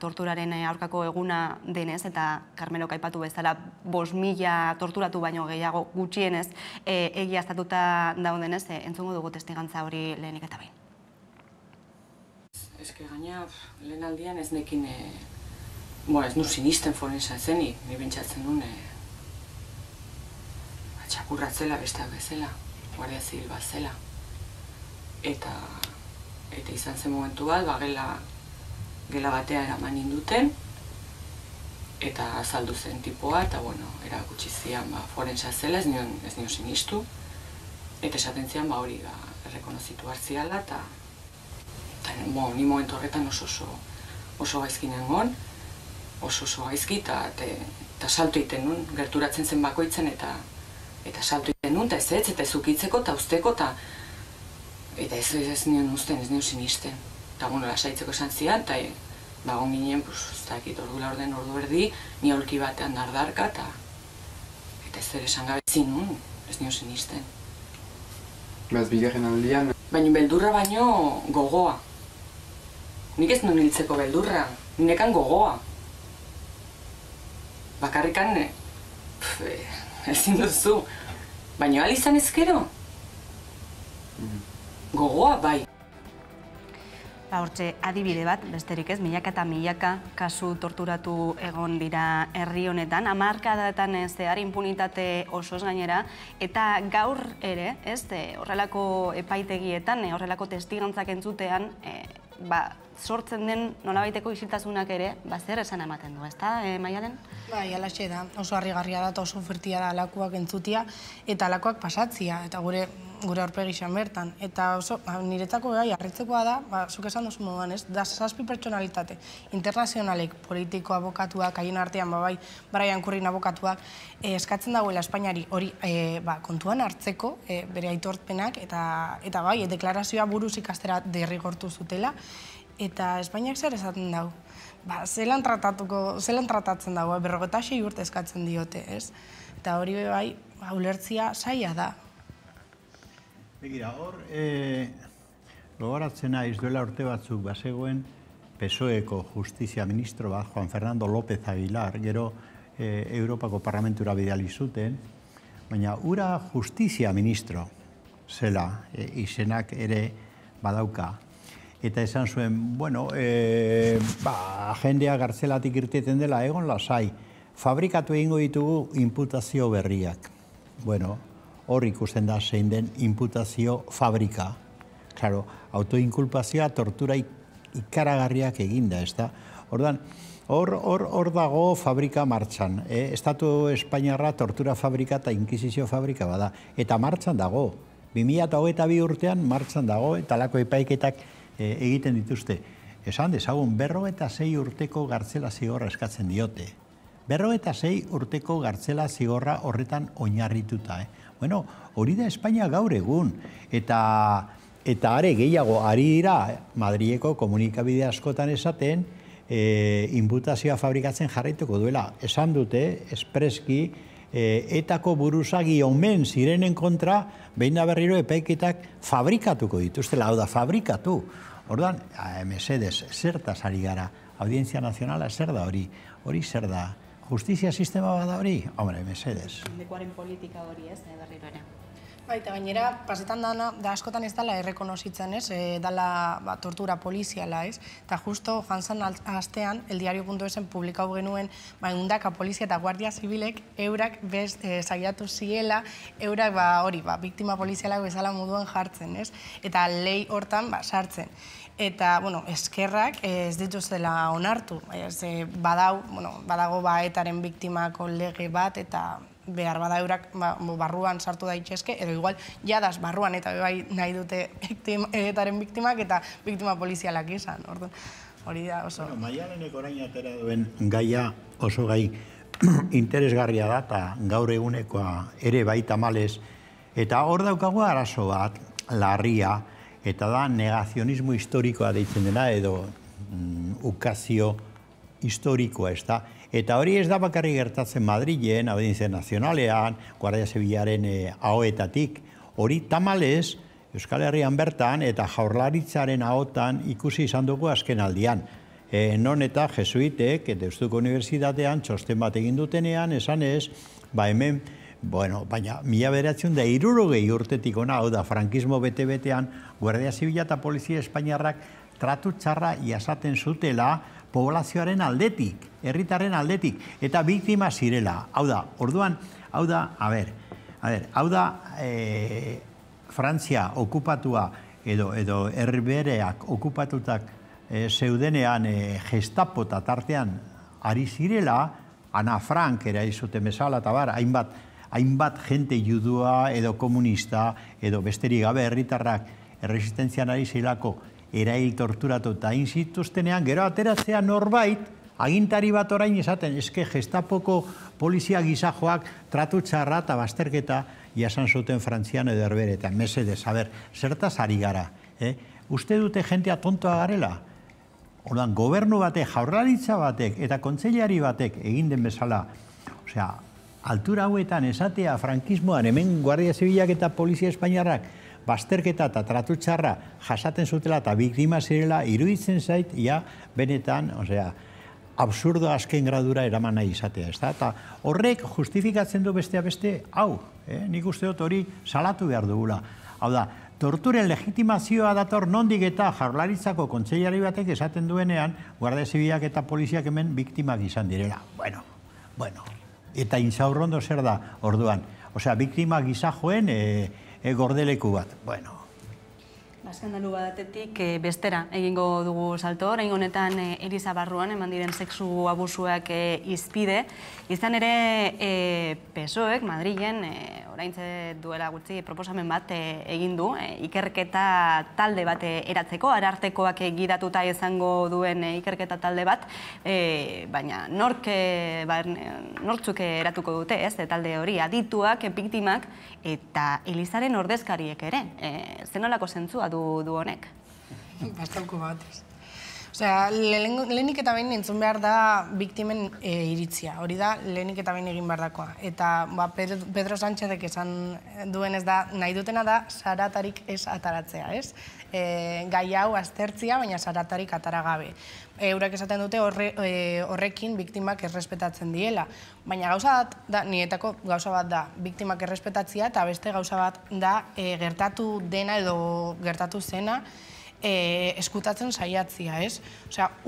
torturaren aurkako eguna denez, eta Carmelok aipatu bezala 5.000 torturatu baino gehiago gutxienez egiaztatuta daudenez, entzungo dugu testigantza hori lehenik eta behin. Ez que gaina, lehen aldian ez nekin ez nu sinisten forensa zenik, ni bentsatzen nuen txakurratzela besteak bezala, Guardia Zibil bat zela. Eta izan zen momentu bat, gela batea eraman induten, eta azaldu zen tipoa, eta erakutsi zian forensa zela, ez nion sinistu, eta esaten zian hori errekonozitu hartziala, eta ni momentu horretan oso gaizki nengon, oso gaizki, eta salto egiten nun, gerturatzen zen bakoitzen, eta salto egiten nun, eta eta ezukitzeko, eta usteko, eta ez nion usten, ez nion sinisten. Eta lasaitzeko esan zian, eta bagon ginen, ez dakit, ordu erdi, ni aurki batean dardarka, eta ez ere esan gabe zinun, ez nion sinisten. Bez bigarren aldian? Baina beldurra baino gogoa. Nik ez nuen hiltzeko beldurra, ninekan gogoa. Bakarrikan, ezin duzu, baina alizan ezkero? Gogoa, bai. Hortxe, adibide bat, besterik ez, milaka eta milaka kasu torturatu egon dira herri honetan, hamarkadatan zehar impunitate osoz gainera, eta gaur ere, horrelako epaitegietan, horrelako testigantzak entzutean, sortzen den nolabaiteko isiltasunak ere, zer esan ematen du, ezta, Maialen? Bai, alaxe da, oso harrigarria da eta oso ofertia da alakoak entzutia eta alakoak pasatzia, eta gure aurpegixan bertan. Eta oso, niretzako harritzekoa da, zuk esan duzu moduan, ez? Da 7 pertsonalitate internazionalek, politiko abokatuak, haien artean, Brian Corrin abokatuak, eskatzen dagoela Espainiari hori kontuan hartzeko bere aitorpenak, eta bai, deklarazioa buruz ikastera derrigortu zutela, eta Espainiak zer esaten dago? Zelan tratatzen dago, 56 urte eskatzen diote, ez? Eta hori bai, ulertzia zaila da. Begira, hor, gogoratzen naiz duela urte batzuk bazegoen PSOE-ko justizia ministro bat, Juan Fernando López Aguilar, gero Europako Parlamentura bidali zuten, baina ura justizia ministro zela, izenak ere badauka. Eta esan zuen, jendea gartzelatik irteten dela, egon lasai, fabrikatu egingo ditugu inputazio berriak. Bueno, hor ikusten da zein den inputazio fabrika. Claro, autoinkulpazioa tortura ikaragarriak eginda, ez da? Hor dago fabrika martxan. Estatu Espainiarra tortura fabrika eta inkisizio fabrika bada. Eta martxan dago. 2022 urtean martxan dago eta lako epaiketak egiten dituzte. Esan dezagun, 56 urteko gartzela zigorra eskatzen diote. 56 urteko gartzela zigorra horretan oinarrituta. Bueno, hori da Espainia gaur egun. Eta Eta are gehiago, ari dira Madrileko komunikabide askotan esaten, inputazioa fabrikatzen jarraituko duela. Esan dute, espreski, etako buruzagi omen zirenen kontra, behin da berriro epaiketak fabrikatuko dituztela, hau da, fabrikatu. Orduan, mesedez, zertaz ari gara? Audientzia Nazionala zer da hori? Hori zer da? Justizia sistema bada hori? Hombre, mesedez. Lekuaren politika hori ez, berriro ere. Baita, gainera, pasetan da askotan ez dala errekonozitzen, ez? Dala tortura poliziala, ez? Eta justo, jantzan astean, eldiario.esen publikau genuen, undaka polizia eta guardia zibilek, eurak saiatu ziela, eurak hori, biktima polizialak bezala moduan jartzen, ez? Eta lei hortan sartzen. Eta, eskerrak ez dituztela onartu. Badago etaren biktimako lege bat, eta behar bada eurak barruan sartu daitezke, edo igual jadaz barruan eta bai nahi dute etaren biktimak eta biktima polizialak izan. Hori da oso... Maialenek orain atera duen gaia oso gai interesgarria da, eta gaur egunekoa ere baita malez. Eta hor daukagu arazo bat, larria, eta da negazionismo historikoa deitzen dena, edo ukazio historikoa, ez da. Eta hori ez da bakarrik gertatzen Madrilen, Audientzia Nazionalean, Guardia Zibilaren ahoetatik. Hori tamalez, Euskal Herrian bertan eta Jaurlaritzaren ahotan ikusi izan dugu azken aldian. Non eta jesuitek, Deustuko Unibertsitatean, txosten bat egin dutenean, esan ez, hemen, baina 1960 urtetik ona, hau da, frankismo bete-betean, Guardia Zibila eta Polizia Espainiarrak tratu txarra jasaten zutela poblazioaren aldetik, herritarren aldetik, eta biktima zirela. Hau da, orduan, hau da, Frantzia okupatua edo Herbereak okupatutak zeudenean Gestapo eta tartean ari zirela, Ana Frank eraizuten bezala, eta hainbat jente judua edo komunista edo besterik gabe herritarrak erresistentzian ari zirelako erail torturatu eta zituztenean, gero ateratzea norbait, agintari bat orain esaten, eske Gestapoko polizia gizajoak tratu txarra eta bazterketa jasan zuten Frantzian edo Herberetan. Mesedez, zertaz ari gara? Uste dute jentea tontoa garela? Orduan, gobernu batek, Jaurlaritza batek eta kontseilari batek egin den bezala, altura hauetan esatea frankismoan hemen Guardia Zibilak eta Polizia Espainiarrak bazterketa eta tratu txarra jasaten zutela eta biktima zirela, iruditzen zait, benetan, absurdo azken gradura eraman nahi izatea. Eta horrek justifikatzen du bestea beste, hau, nik uste dut hori salatu behar dugula. Hau da, torturen legitimazioa dator nondik eta Jaurlaritzako kontseilari batek esaten duenean, Guardia Zibilak eta Poliziak hemen biktimak izan direla. Bueno, eta intzaurrondo zer da orduan. Biktima gizajoen gordeleku bat. Eskandalu batetik bestera egingo dugu salto. Orain honetan Eliza barruan eman diren sexu abusuak izpide. Izan ere PSOEk Madrilen oraintxe duela gutxi proposamen bat egin du. Ikerketa talde bat eratzeko, arartekoak gidatuta izango duen ikerketa talde bat, baina nortzuk eratuko dute, ez, talde hori, adituak, biktimak eta Elizaren ordezkariek ere. Zenolako zentzua du honek? Bastauko batez. Lehenik eta behin entzun behar da biktimen iritzia. Hori da, lehenik eta behin egin behar dakoa. Eta Pedro Sánchezek esan duenez da, nahi dutena da, zaratarik ez ataratzea, ez? Gai hau aztertzia, baina zaratarik ataragabe. Eurak esaten dute horrekin biktimak errespetatzen diela. Baina gauza bat da, nietako gauza bat da, biktimak errespetatzia, eta beste gauza bat da, gertatu dena edo gertatu zena, eskutatzen saiatzia, ez?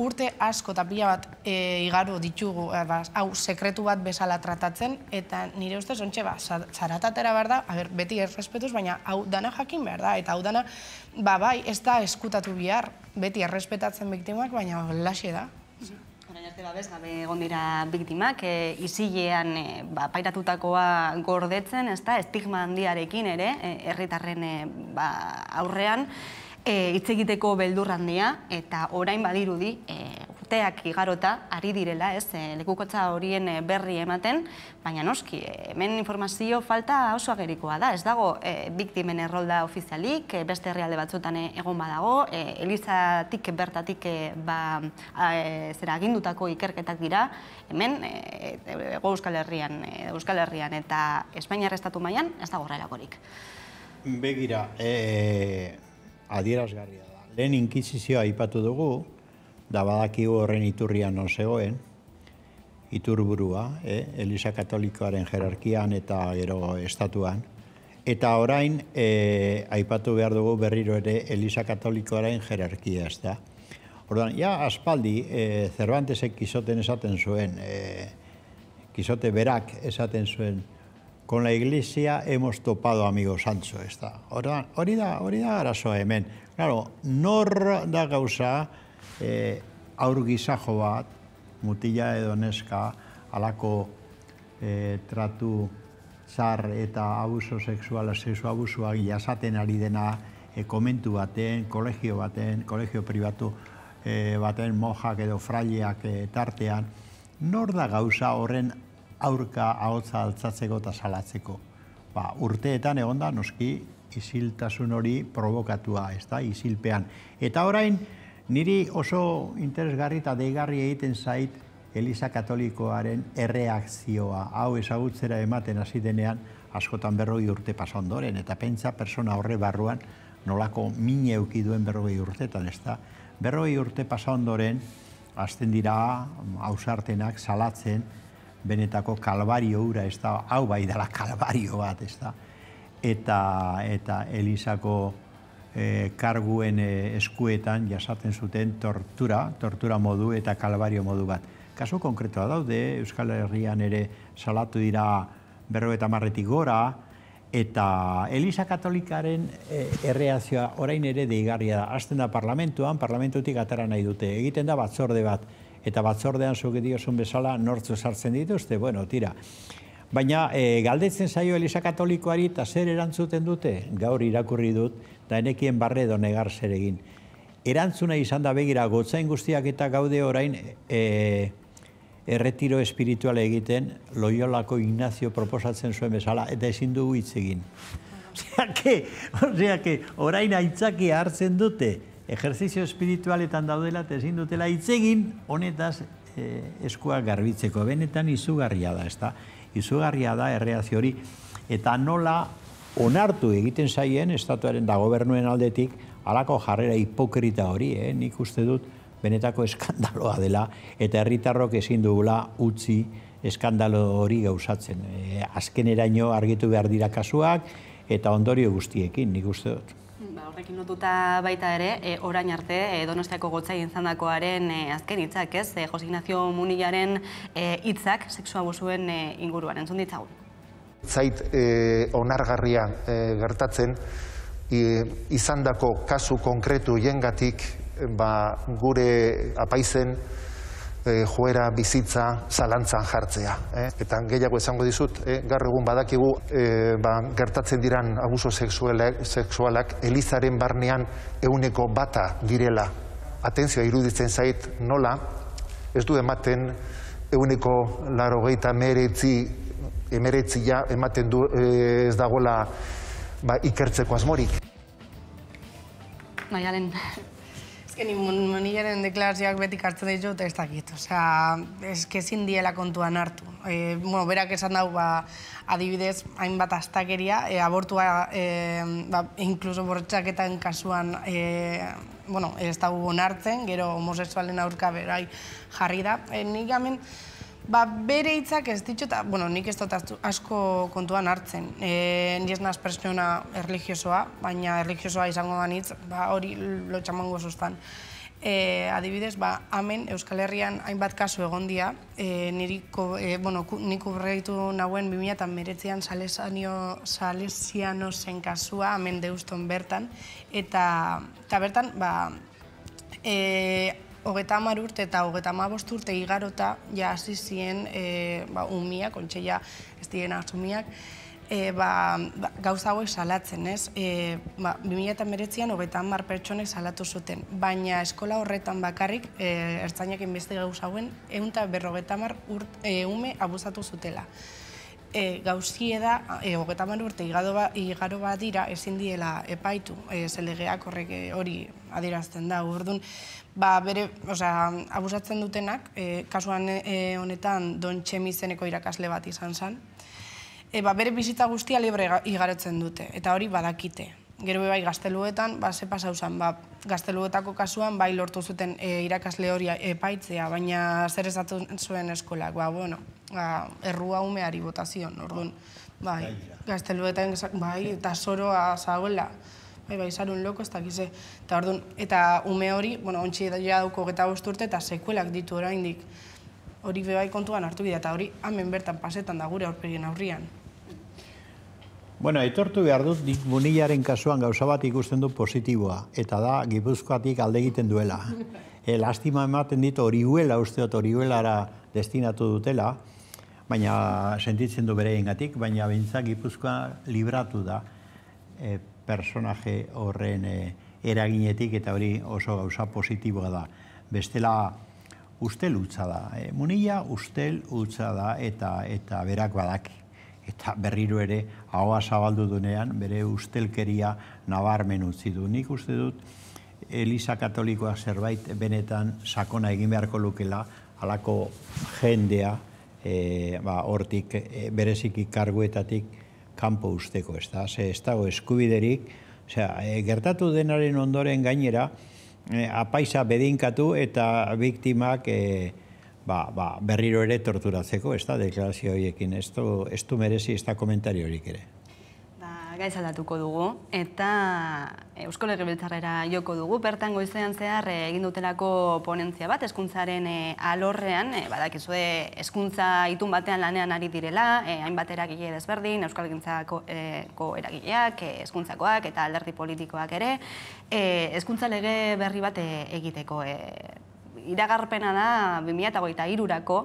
Urte asko eta pila bat igaro ditugu, hau sekretu bat bezala tratatzen, eta nire ustez, zaratatera behar da, beti errespetuz, baina hau dana jakin behar da, eta hau dana, bai, ez da eskutatu bihar, beti errespetatzen biktimak, baina laxe da. Orain arte babes gabe egon dira biktimak, isilean pairatutakoa gordetzen, estigma handiarekin ere, herritarren aurrean, hitz egiteko beldur handia, eta orain badirudi urteak igarota ari direla, lekukotza horien berri ematen, baina noski, hemen informazio falta oso agerikoa da. Ez dago biktimen errolda ofizialik, beste herrialde batzuetan egon badago, Elizatik bertatik agindutako ikerketak dira, hemen Euskal Herrian eta Espainiar estatu mailan ez dago horrelakorik. Begira, adierazgarria da. Lehen inkisizioa aipatu dugu, da badakigu horren iturrian non zegoen, iturburua, Eliza Katolikoaren jerarkian eta gero estatuan. Eta orain, aipatu behar dugu berriro ere Eliza Katolikoaren jerarkia, ez da. Orduan, aspaldi, Cervantesek Kizoten esaten zuen, Kizote berak esaten zuen, con la iglesia hemos topado amigo Sancho, ez da. Orduan, hori da arazoa hemen. Claro, nor da gauza, aur gizajo bat, mutila edo neska, alako tratu zar eta abuso sexuala, sexu abusuak jasaten ari dena komentu baten, kolegio pribatu baten, mojak edo fraileak tartean, nor da gauza horren aurka ahotsa altzatzeko eta salatzeko. Urteetan egon da, noski, isiltasun hori provokatua, ez da, isilpean. Eta orain, niri oso interesgarri eta deigarri egiten zait Eliza Katolikoaren erreakzioa. Hau ezagutzera ematen hasi denean, askotan 40 urte pasa ondoren, eta pentsa persona horre barruan nolako mine euki duen 40 urtetan, ez da. 40 urte pasa ondoren, hasten dira ausartenak salatzen benetako kalbario hura, ez da, hau bai dela kalbario bat, ez da. Eta Elizako karguen eskuetan jasaten zuten tortura modu eta kalbario modu bat. Kasu konkretoa daude, Euskal Herrian ere salatu dira 50-etik gora, eta Eliza Katolikaren erreakzioa orain ere deigarria da. Hasten da parlamentutik atera nahi dute. Egiten da batzorde bat, eta batzordean zuke diozun bezala nortzu sartzen dituzte, bueno, tira. Baina galdetzen zaio Eliza Katolikoari eta zer erantzuten dute? Gaur irakurri dut, da enekien barre edo negar zer egin. Erantzuna izan da begira, gotzain guztiak eta gaude orain erretiro espirituala egiten, Loiolako Ignazio proposatzen zuen bezala, eta ezin dugu hitz egin. Osea que, orain aitzaki hartzen dute, ejerzizio espiritualetan daudela, eta ezin dutela hitz egin, honetaz eskua garbitzeko. Benetan izugarria da, ez da? Izugarria da erreakzio hori, eta nola onartu egiten zaien, estatuaren da gobernuen aldetik, halako jarrera hipokrita hori, nik uste dut benetako eskandaloa dela, eta herritarrok ezin dugula utzi eskandalo hori gauzatzen. Azkeneraino argitu behar dira kasuak, eta ondorio guztiekin, nik uste dut. Horrekin lotuta baita ere, orain arte, Donostiako Gotzain izandakoaren azken hitzak, ez? Jose Ignacio Munillaren hitzak sexu abusuen inguruan, entzun ditzagun. Zait onargarria gertatzen, izandako kasu konkretu jengatik gure apaizen joera bizitza zalantzan jartzea. Eta gehiago esango dizut, gaur egun badakigu gertatzen diran abuso sexualak Elizaren barnean 1% direla. Atentzioa iruditzen zait nola, ez du ematen 89% ematen du ez dagoela ikertzeko asmorik. Maialen. Ezken Munillaren deklarazioak betik hartzen ditut, ez dakit. Osea, ezin diela kontuan hartu. Berak esan dau, adibidez, hainbat astakeria, abortua, inkluso bortxaketan kasuan, ez da onartzen, gero homosexualen aurka berai jarri da. Nik hemen, bere hitzak ez ditut, nik ez dut asko kontuan hartzen. Ni ez naz pertsona erligiosoa, baina erligiosoa izango da nitz, hori lotxamango zuztan. Adibidez, hemen Euskal Herrian hainbat kasu egon dia, nik urreitu nahuen 2019an Salesianosen kasua, hemen Deuston bertan, eta bertan, 30 urte eta 35 urte igarota ja hasi ziren umiak, kontxeia ez direna umiak, gauza hauek salatzen, ez? 2019an 30 pertsonek salatu zuten, baina eskola horretan bakarrik ertzainak inbeste gauza hauen 150 ume abusatu zutela. Gauzie da, 30 urte igaro bat dira ezin diela epaitu, zelegeak horrek hori adierazten da. Orduan, abusatzen dutenak, kasuan honetan Don Txemi izeneko irakasle bat izan zen, bere bizitza guztia libre igarotzen dute, eta hori badakite. Gero bai gazteluetan, ze pasau zen, gazteluetako kasuan bai lortu zuten irakasle hori epaitzea, baina zer esaten zuen eskolak, errua umeari botazion, orduan, gazteluetan, eta zoroa zagoela, bai, zarun loko, ez dakize, eta orduan, eta ume hori, ontsi ja dauko 25 urte, eta sekuelak ditu oraindik, hori bai kontuan hartu bidea, eta hori hemen bertan pasetan da gure aurpegien aurrian. Bueno, aitortu behar dut, Munillaren kasuan gauza bat ikusten du positiboa, eta da, Gipuzkoatik alde egiten duela. Lastima ematen dit Orihuela, usteot Orihuelara destinatu dutela, baina sentitzen du bereiengatik, baina bintza Gipuzkoa libratu da personaje horren eraginetik, eta hori oso gauza positiboa da. Bestela, ustel hutsa da. Munilla ustel hutsa da, eta berak badaki. Eta berriro ere, ahoa zabaldu dunean, bere ustelkeria nabarmen utzi du. Nik uste dut, Eliza Katolikoa zerbait benetan sakona egin beharko lukela, halako jendea, hortik, bereziki karguetatik, kanpo usteko, ez da? Ez dago eskubiderik, gertatu denaren ondoren gainera, apaisa bedinkatu eta biktimak berriro ere torturatzeko, ez da, deklarazio horiekin. Ez du merezi, ez da komentario horik ere. Gaiz aldatuko dugu, eta Eusko Legebiltzarrera joko dugu. Bertan goizean zehar egin dutelako ponentzia bat, hezkuntzaren alorrean, badakizue hezkuntza itun batean lanean ari direla, hainbat eragile desberdin, euskalgintzako eragileak, hezkuntzakoak eta alderdi politikoak ere, hezkuntza lege berri bat egiteko. Iragarpena da 2023-rako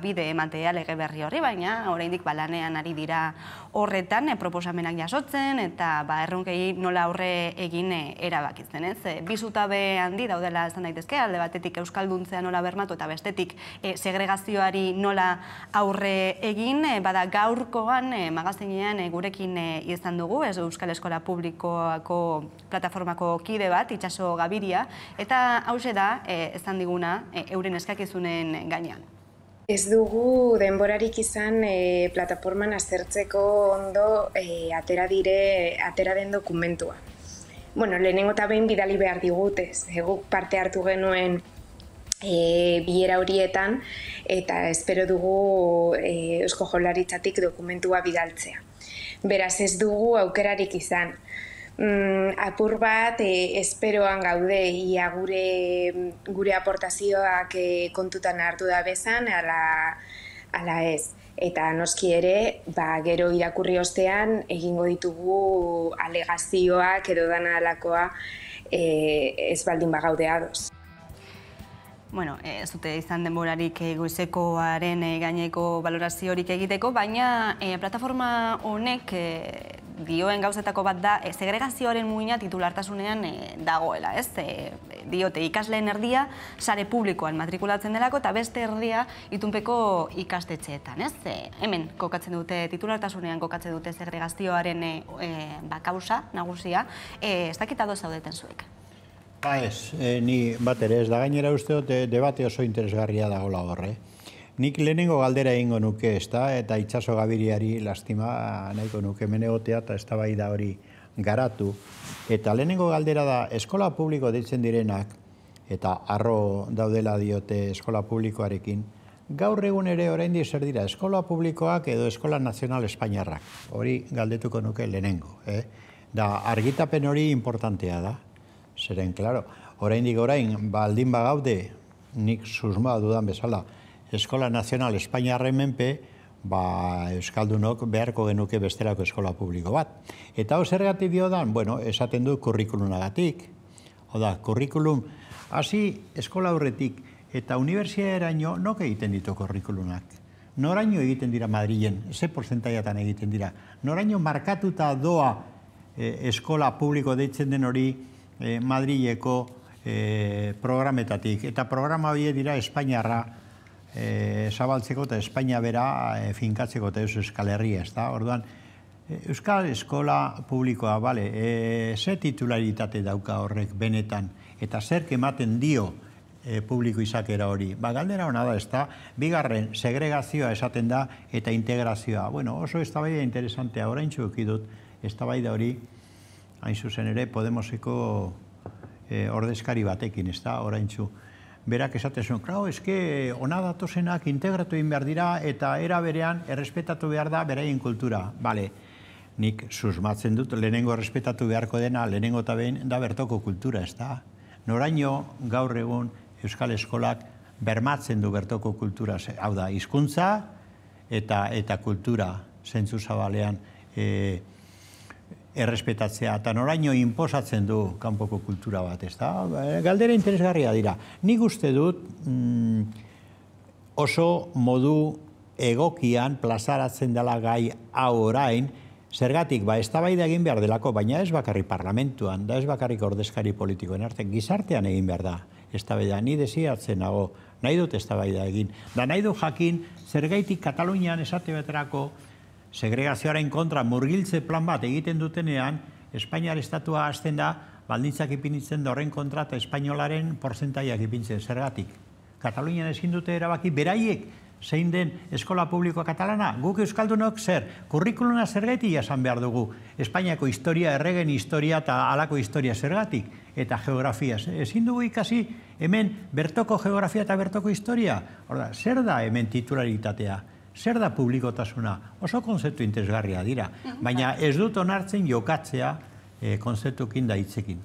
bide ematea lege berri horri, baina oraindik lanean ari dira horretan proposamenak jasotzen eta erronkei nola aurre egin erabakitzen. Bi zutabe handi daudela esan daitezke, alde batetik euskalduntzea nola bermatu eta bestetik segregazioari nola aurre egin, bada gaurkoan magazinean gurekin izan dugu, Euskal Eskola Publikoako plataformako kide bat, Itxaso Gabiria, eta hause da, ezan diguna, euren eskakizunen gainean. Ez dugu denborarik izan plataforman aztertzeko ondo atera den dokumentua. Lehenengo eta behin bidali behar digutez, guk parte hartu genuen bilera horietan, eta espero dugu Eusko Jaurlaritzatik dokumentua bidaltzea. Beraz ez dugu aukerarik izan. Apur bat esperoan gaude ia gure aportazioak kontutan hartu da bezan, ala ez. Eta noski ere, gero irakurri ostean egingo ditugu alegazioak edo dana alakoa ez baldin bagaude ados. Ez dute izan denborarik goizekoaren gaineko baloraziorik egiteko, baina plataforma honek dioen gauzetako bat da segregazioaren muina titulartasunean dagoela. Diote ikasleen erdia sare publikoan matrikulatzen delako eta beste erdia itunpeko ikastetxeetan. Hemen kokatzen dute, titulartasunean kokatzen dute segregazioaren kausa nagusia. Ez dakit ados zaudeten zuek. Ez, ni bat ere ez da gainera uste dut debate oso interesgarria dagoela horre. Nik lehenengo galdera egingo nuke, eta Itxaso Gabiriari lastima nahiko nuke menegotea eta eztabaida hori garatu. Eta lehenengo galdera da, eskola publiko deitzen direnak, eta harro daudela diote eskola publikoarekin, gaur egun ere oraindik zer dira, eskola publikoak edo eskola nazional espainiarrak. Hori galdetuko nuke lehenengo. Da, argitapen hori importantea da. Zeren, klaro, oraindik orain, baldin bagaude, nik susmoa dudan bezala, Eskola Nazional Espainiarren menpe, Euskaldunok beharko genuke bestelako eskola publiko bat. Eta hau zergatik diodan, esaten du kurrikulunagatik. Oda, kurrikulum, hasi eskola aurretik eta unibertsitateraino nok egiten ditu kurrikulunak. Noraino egiten dira Madrilen, ze porcentaiatan egiten dira. Noraino markatuta doa eskola publiko deitzen den hori Madrileko programetatik. Eta programa horiek dira Espainiarra zabaltzeko eta Espainia bera finkatzeko eta Euskal Herria, ez da? Orduan, Euskal Eskola Publikoa, ze titularitate dauka horrek benetan, eta zer ematen dio publiko izakera hori. Galdera hona da, ez da, bigarren, segregazioa esaten da, eta integrazioa. Bueno, oso eztabaida interesantea, oraintsu ekidut, eztabaida hori, hain zuzen ere, Podemoseko ordezkari batekin, ez da, oraintsu. Berak esaten zuen, klaro, eske ona datozenak integratu egin behar dira, eta era berean errespetatu behar da beraien kultura. Bale, nik susmatzen dut, lehenengo errespetatu beharko dena, lehenengo eta behin da bertoko kultura, ez da. Noraino gaur egun Euskal Eskolak bermatzen du bertoko kultura, hau da, hizkuntza eta kultura zentzu zabalean errespetatzea, eta noraino inposatzen du kanpoko kultura bat, ez da? Galdera interesgarria dira. Nik uste dut oso modu egokian plazaratzen dela gai hau orain, zergatik, eztabaida egin behar delako, baina ez bakarrik parlamentuan, da ez bakarrik ordezkari politikoen arte, gizartean egin behar da. Eztabaida, ni desiatzen nago, nahi dut eztabaida egin. Da nahi dut jakin, zergaitik Katalunian esate beterako segregazioaren kontra murgiltze plan bat egiten dutenean, Espainiar estatua hasten da, baldintzak ipinitzen da horren kontra eta espainolaren porcentaiak ipintzen, zergatik. Katalunian ezin dute erabaki, beraiek zein den eskola publikoa katalana, guk euskaldunok zer, kurrikuluna zergatik jasan behar dugu, Espainiako historia, erregen historia eta halako historia zergatik, eta geografia. Ezin dugu ikasi hemen bertoko geografia eta bertoko historia. Horda, zer da hemen titularitatea? Zer da publikotasuna? Oso konzeptu interesgarria dira, baina ez dut onartzen jokatzea konzeptukin da hitzekin.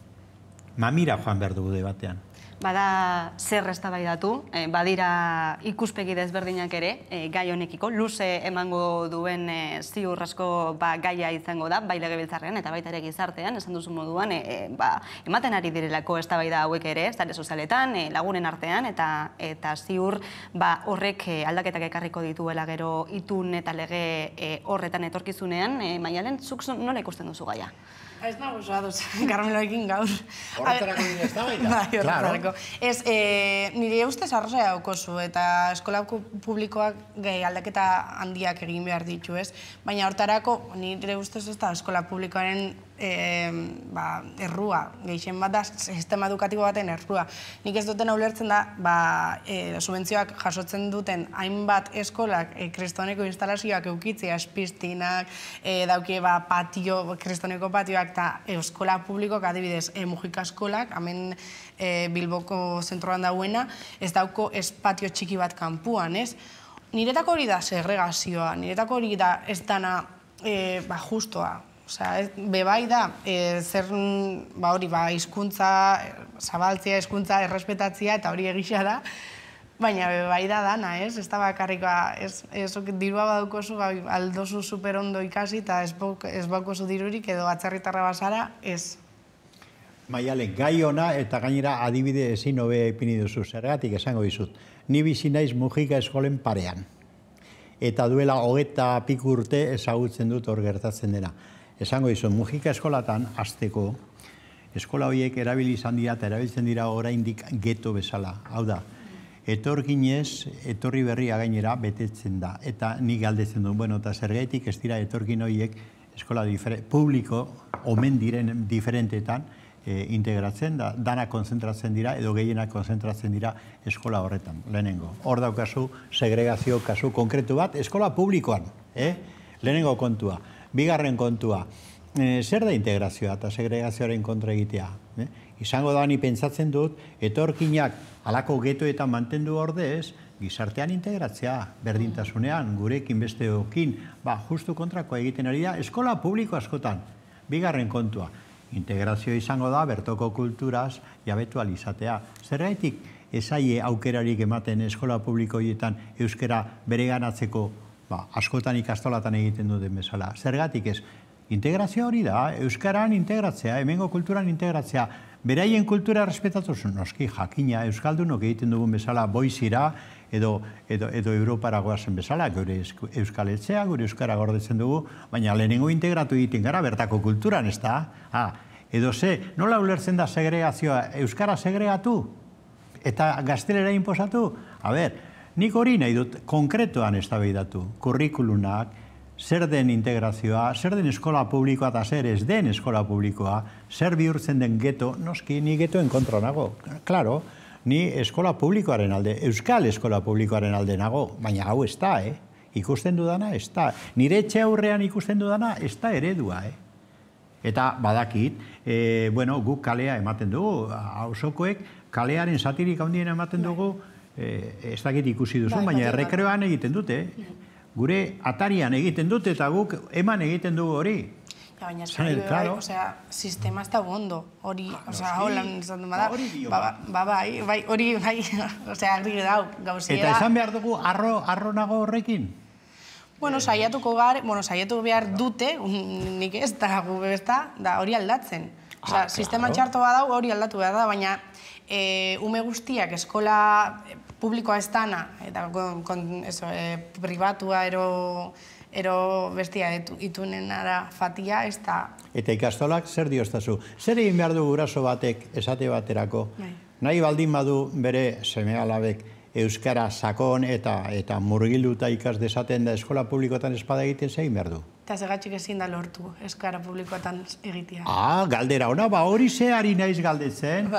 Mamira joan behar dugu debatean. Bada zer eztabaidatu, badira ikuspegi desberdinak ere, gai honekiko, luze emango duen ziur asko gaia izango da, bai legebiltzarrean eta baita ere gizartean, esan duzu moduan, ematen ari direlako eztabaida hauek ere, sare sozialetan, lagunen artean, eta ziur horrek aldaketak ekarriko dituela gero itun eta lege horretan etorkizunean, Maialen, zuk nola ikusten duzu gaia? Ez nago oso ados, Carmeloekin gaur. Horretarako dira eztabaida? Bai, horretarako. Nire ustez arrazoia daukozu eta eskola publikoak aldaketa handiak egin behar ditu, ez? Baina horretarako, nire ustez ez da eskola publikoaren errua, gehien bat da sistema edukatibo baten errua. Nik ez duten ulertzen da, subentzioak jasotzen duten hainbat eskolak kristoneko instalazioak eukitzea, espistinak, daukie patio, kristoneko patioak eta eskola publikoak adibidez Mujika eskolak, hemen Bilboko zentroan dauena, ez dauko espatio txiki bat kanpuan, ez? Niretako hori da segregazioa, niretako hori da ez dana justoa. Bebai da, zer hori hizkuntza, zabaltzea, hizkuntza, errespetatzea eta hori egisa da, baina bebai da dana, ez? Ez da bakarrik, dirua badukozu, aldozu super ondo ikasi eta ez baukozu dirurik edo atzerritarra bazara, ez. Maialen, gai ona eta gainera adibide ezin hobea ipini duzu, zergatik esango dizut. Ni bizi naiz Mujika eskolen parean. Eta duela 20 piku urte ezagutzen dut hor gertatzen dena. Esango dizut, Mujika eskolatan hasteko, eskola horiek erabili izan dira eta erabiltzen dira oraindik geto bezala. Hau da, etorkinez, etorri berria gainera betetzen da. Eta nik galdetzen du, eta zergaitik ez dira etorkin horiek eskola publiko, omen diren diferentetan, integratzen da, dana konzentratzen dira edo gehienak konzentratzen dira eskola horretan, lehenengo. Hor daukazu segregazio kasu konkretu bat, eskola publikoan, lehenengo kontua. Bigarren kontua, zer da integrazioa eta segregazioaren kontra egitea? Izango da ni pentsatzen dut, etorkinak halako getoetan mantendu ordez, gizartean integratzea, berdintasunean, gurekin besteokin, justu kontrako egiten ari da, eskola publiko askotan. Bigarren kontua, integrazio izango da, bertoko kulturaz jabetu alizatea. Zergaitik ezaie aukerarik ematen eskola publiko horietan euskara bereganatzeko askotan ikastolatan egiten duten bezala. Zergatik ez, integrazio hori da, euskaran integratzea, hemengo kulturan integratzea, beraien kultura respetatuz, noski jakina, euskaldunok egiten dugun bezala boizira, edo Europara goazen bezala, gure Euskal Etxea, gure Euskara gordetzen dugu, baina lehenengo integratu egiten gara bertako kulturan, ez da? Edo nola ulertzen da segregazioa, Euskara segregatu? Eta gaztelera inposatu? Nik hori nahi dut konkretoan eztabaidatu, kurrikulunak, zer den integrazioa, zer den eskola publikoa eta zer ez den eskola publikoa, zer bihurtzen den geto, noski, ni getoen kontra nago. Klaro, ni eskola publikoaren alde, euskal eskola publikoaren alde nago, baina hau ez da, ikusten dudana, ez da. Nire etxe aurrean ikusten dudana, ez da eredua, Eta badakit, guk kalea ematen dugu, auzokoek kalearen satirik handien ematen dugu, ez dakit ikusi duzu, baina errekreoan egiten dute, gure atarian egiten dute eta guk eman egiten dugu hori. Baina sistema ez da ondo, hori, holan izan dut bada, hori, agri dau, gauzia da. Eta esan behar dugu arro nago horrekin? Saiatu behar dute, nik ez da gube ez da hori aldatzen. Sistema txarto badau hori aldatu behar da, baina ume guztiak eskola publikoa ez dana, eta pribatua ero bestia itunen ara fatia, ez da... Eta ikastolak zer dioztazu? Zer egin behar du guraso batek esate baterako? Nahi baldin badu bere seme-alabek euskara sakon eta murgilduta ikas dezaten da eskola publikoetan espada egiten zein behar du? Eta segatxik ezin da lortu euskara publikoetan egitea. Galdera ona, hori zehari naiz galdetzen,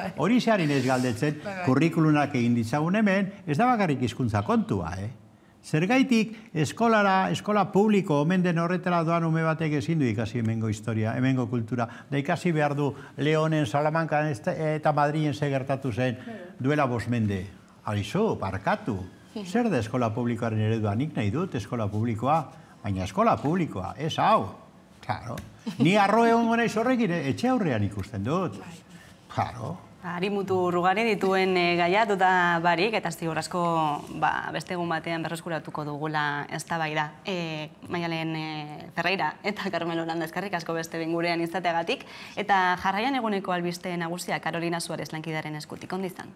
kurrikulunak egin ditzagun hemen, ez da bakarrik hizkuntza kontua, Zergaitik eskola publiko omen den horretara doan ume batek ezin du ikasi hemengo historia, hemengo kultura, da ikasi behar du Leonen, Salamankan eta Madrilen gertatu zen duela 5 mende. Aizu, barkatu. Zer da eskola publikoaren eredua? Nik nahi dut eskola publikoa, baina eskola publikoa, ez hau. Claro. Ni arro egongo naiz horrekin, etxe aurrean ikusten dut. Claro. Harimutu rugari dituen gaiatuta barik, eta ziur asko beste egun batean berreskuratuko dugula eztabaida. Maialen Ferreira eta Carmelo Landa eskerrik asko beste gurean izateagatik, eta jarraian eguneko albiste nagusia Carolina Suarez lankidaren eskutik. Ondo izan.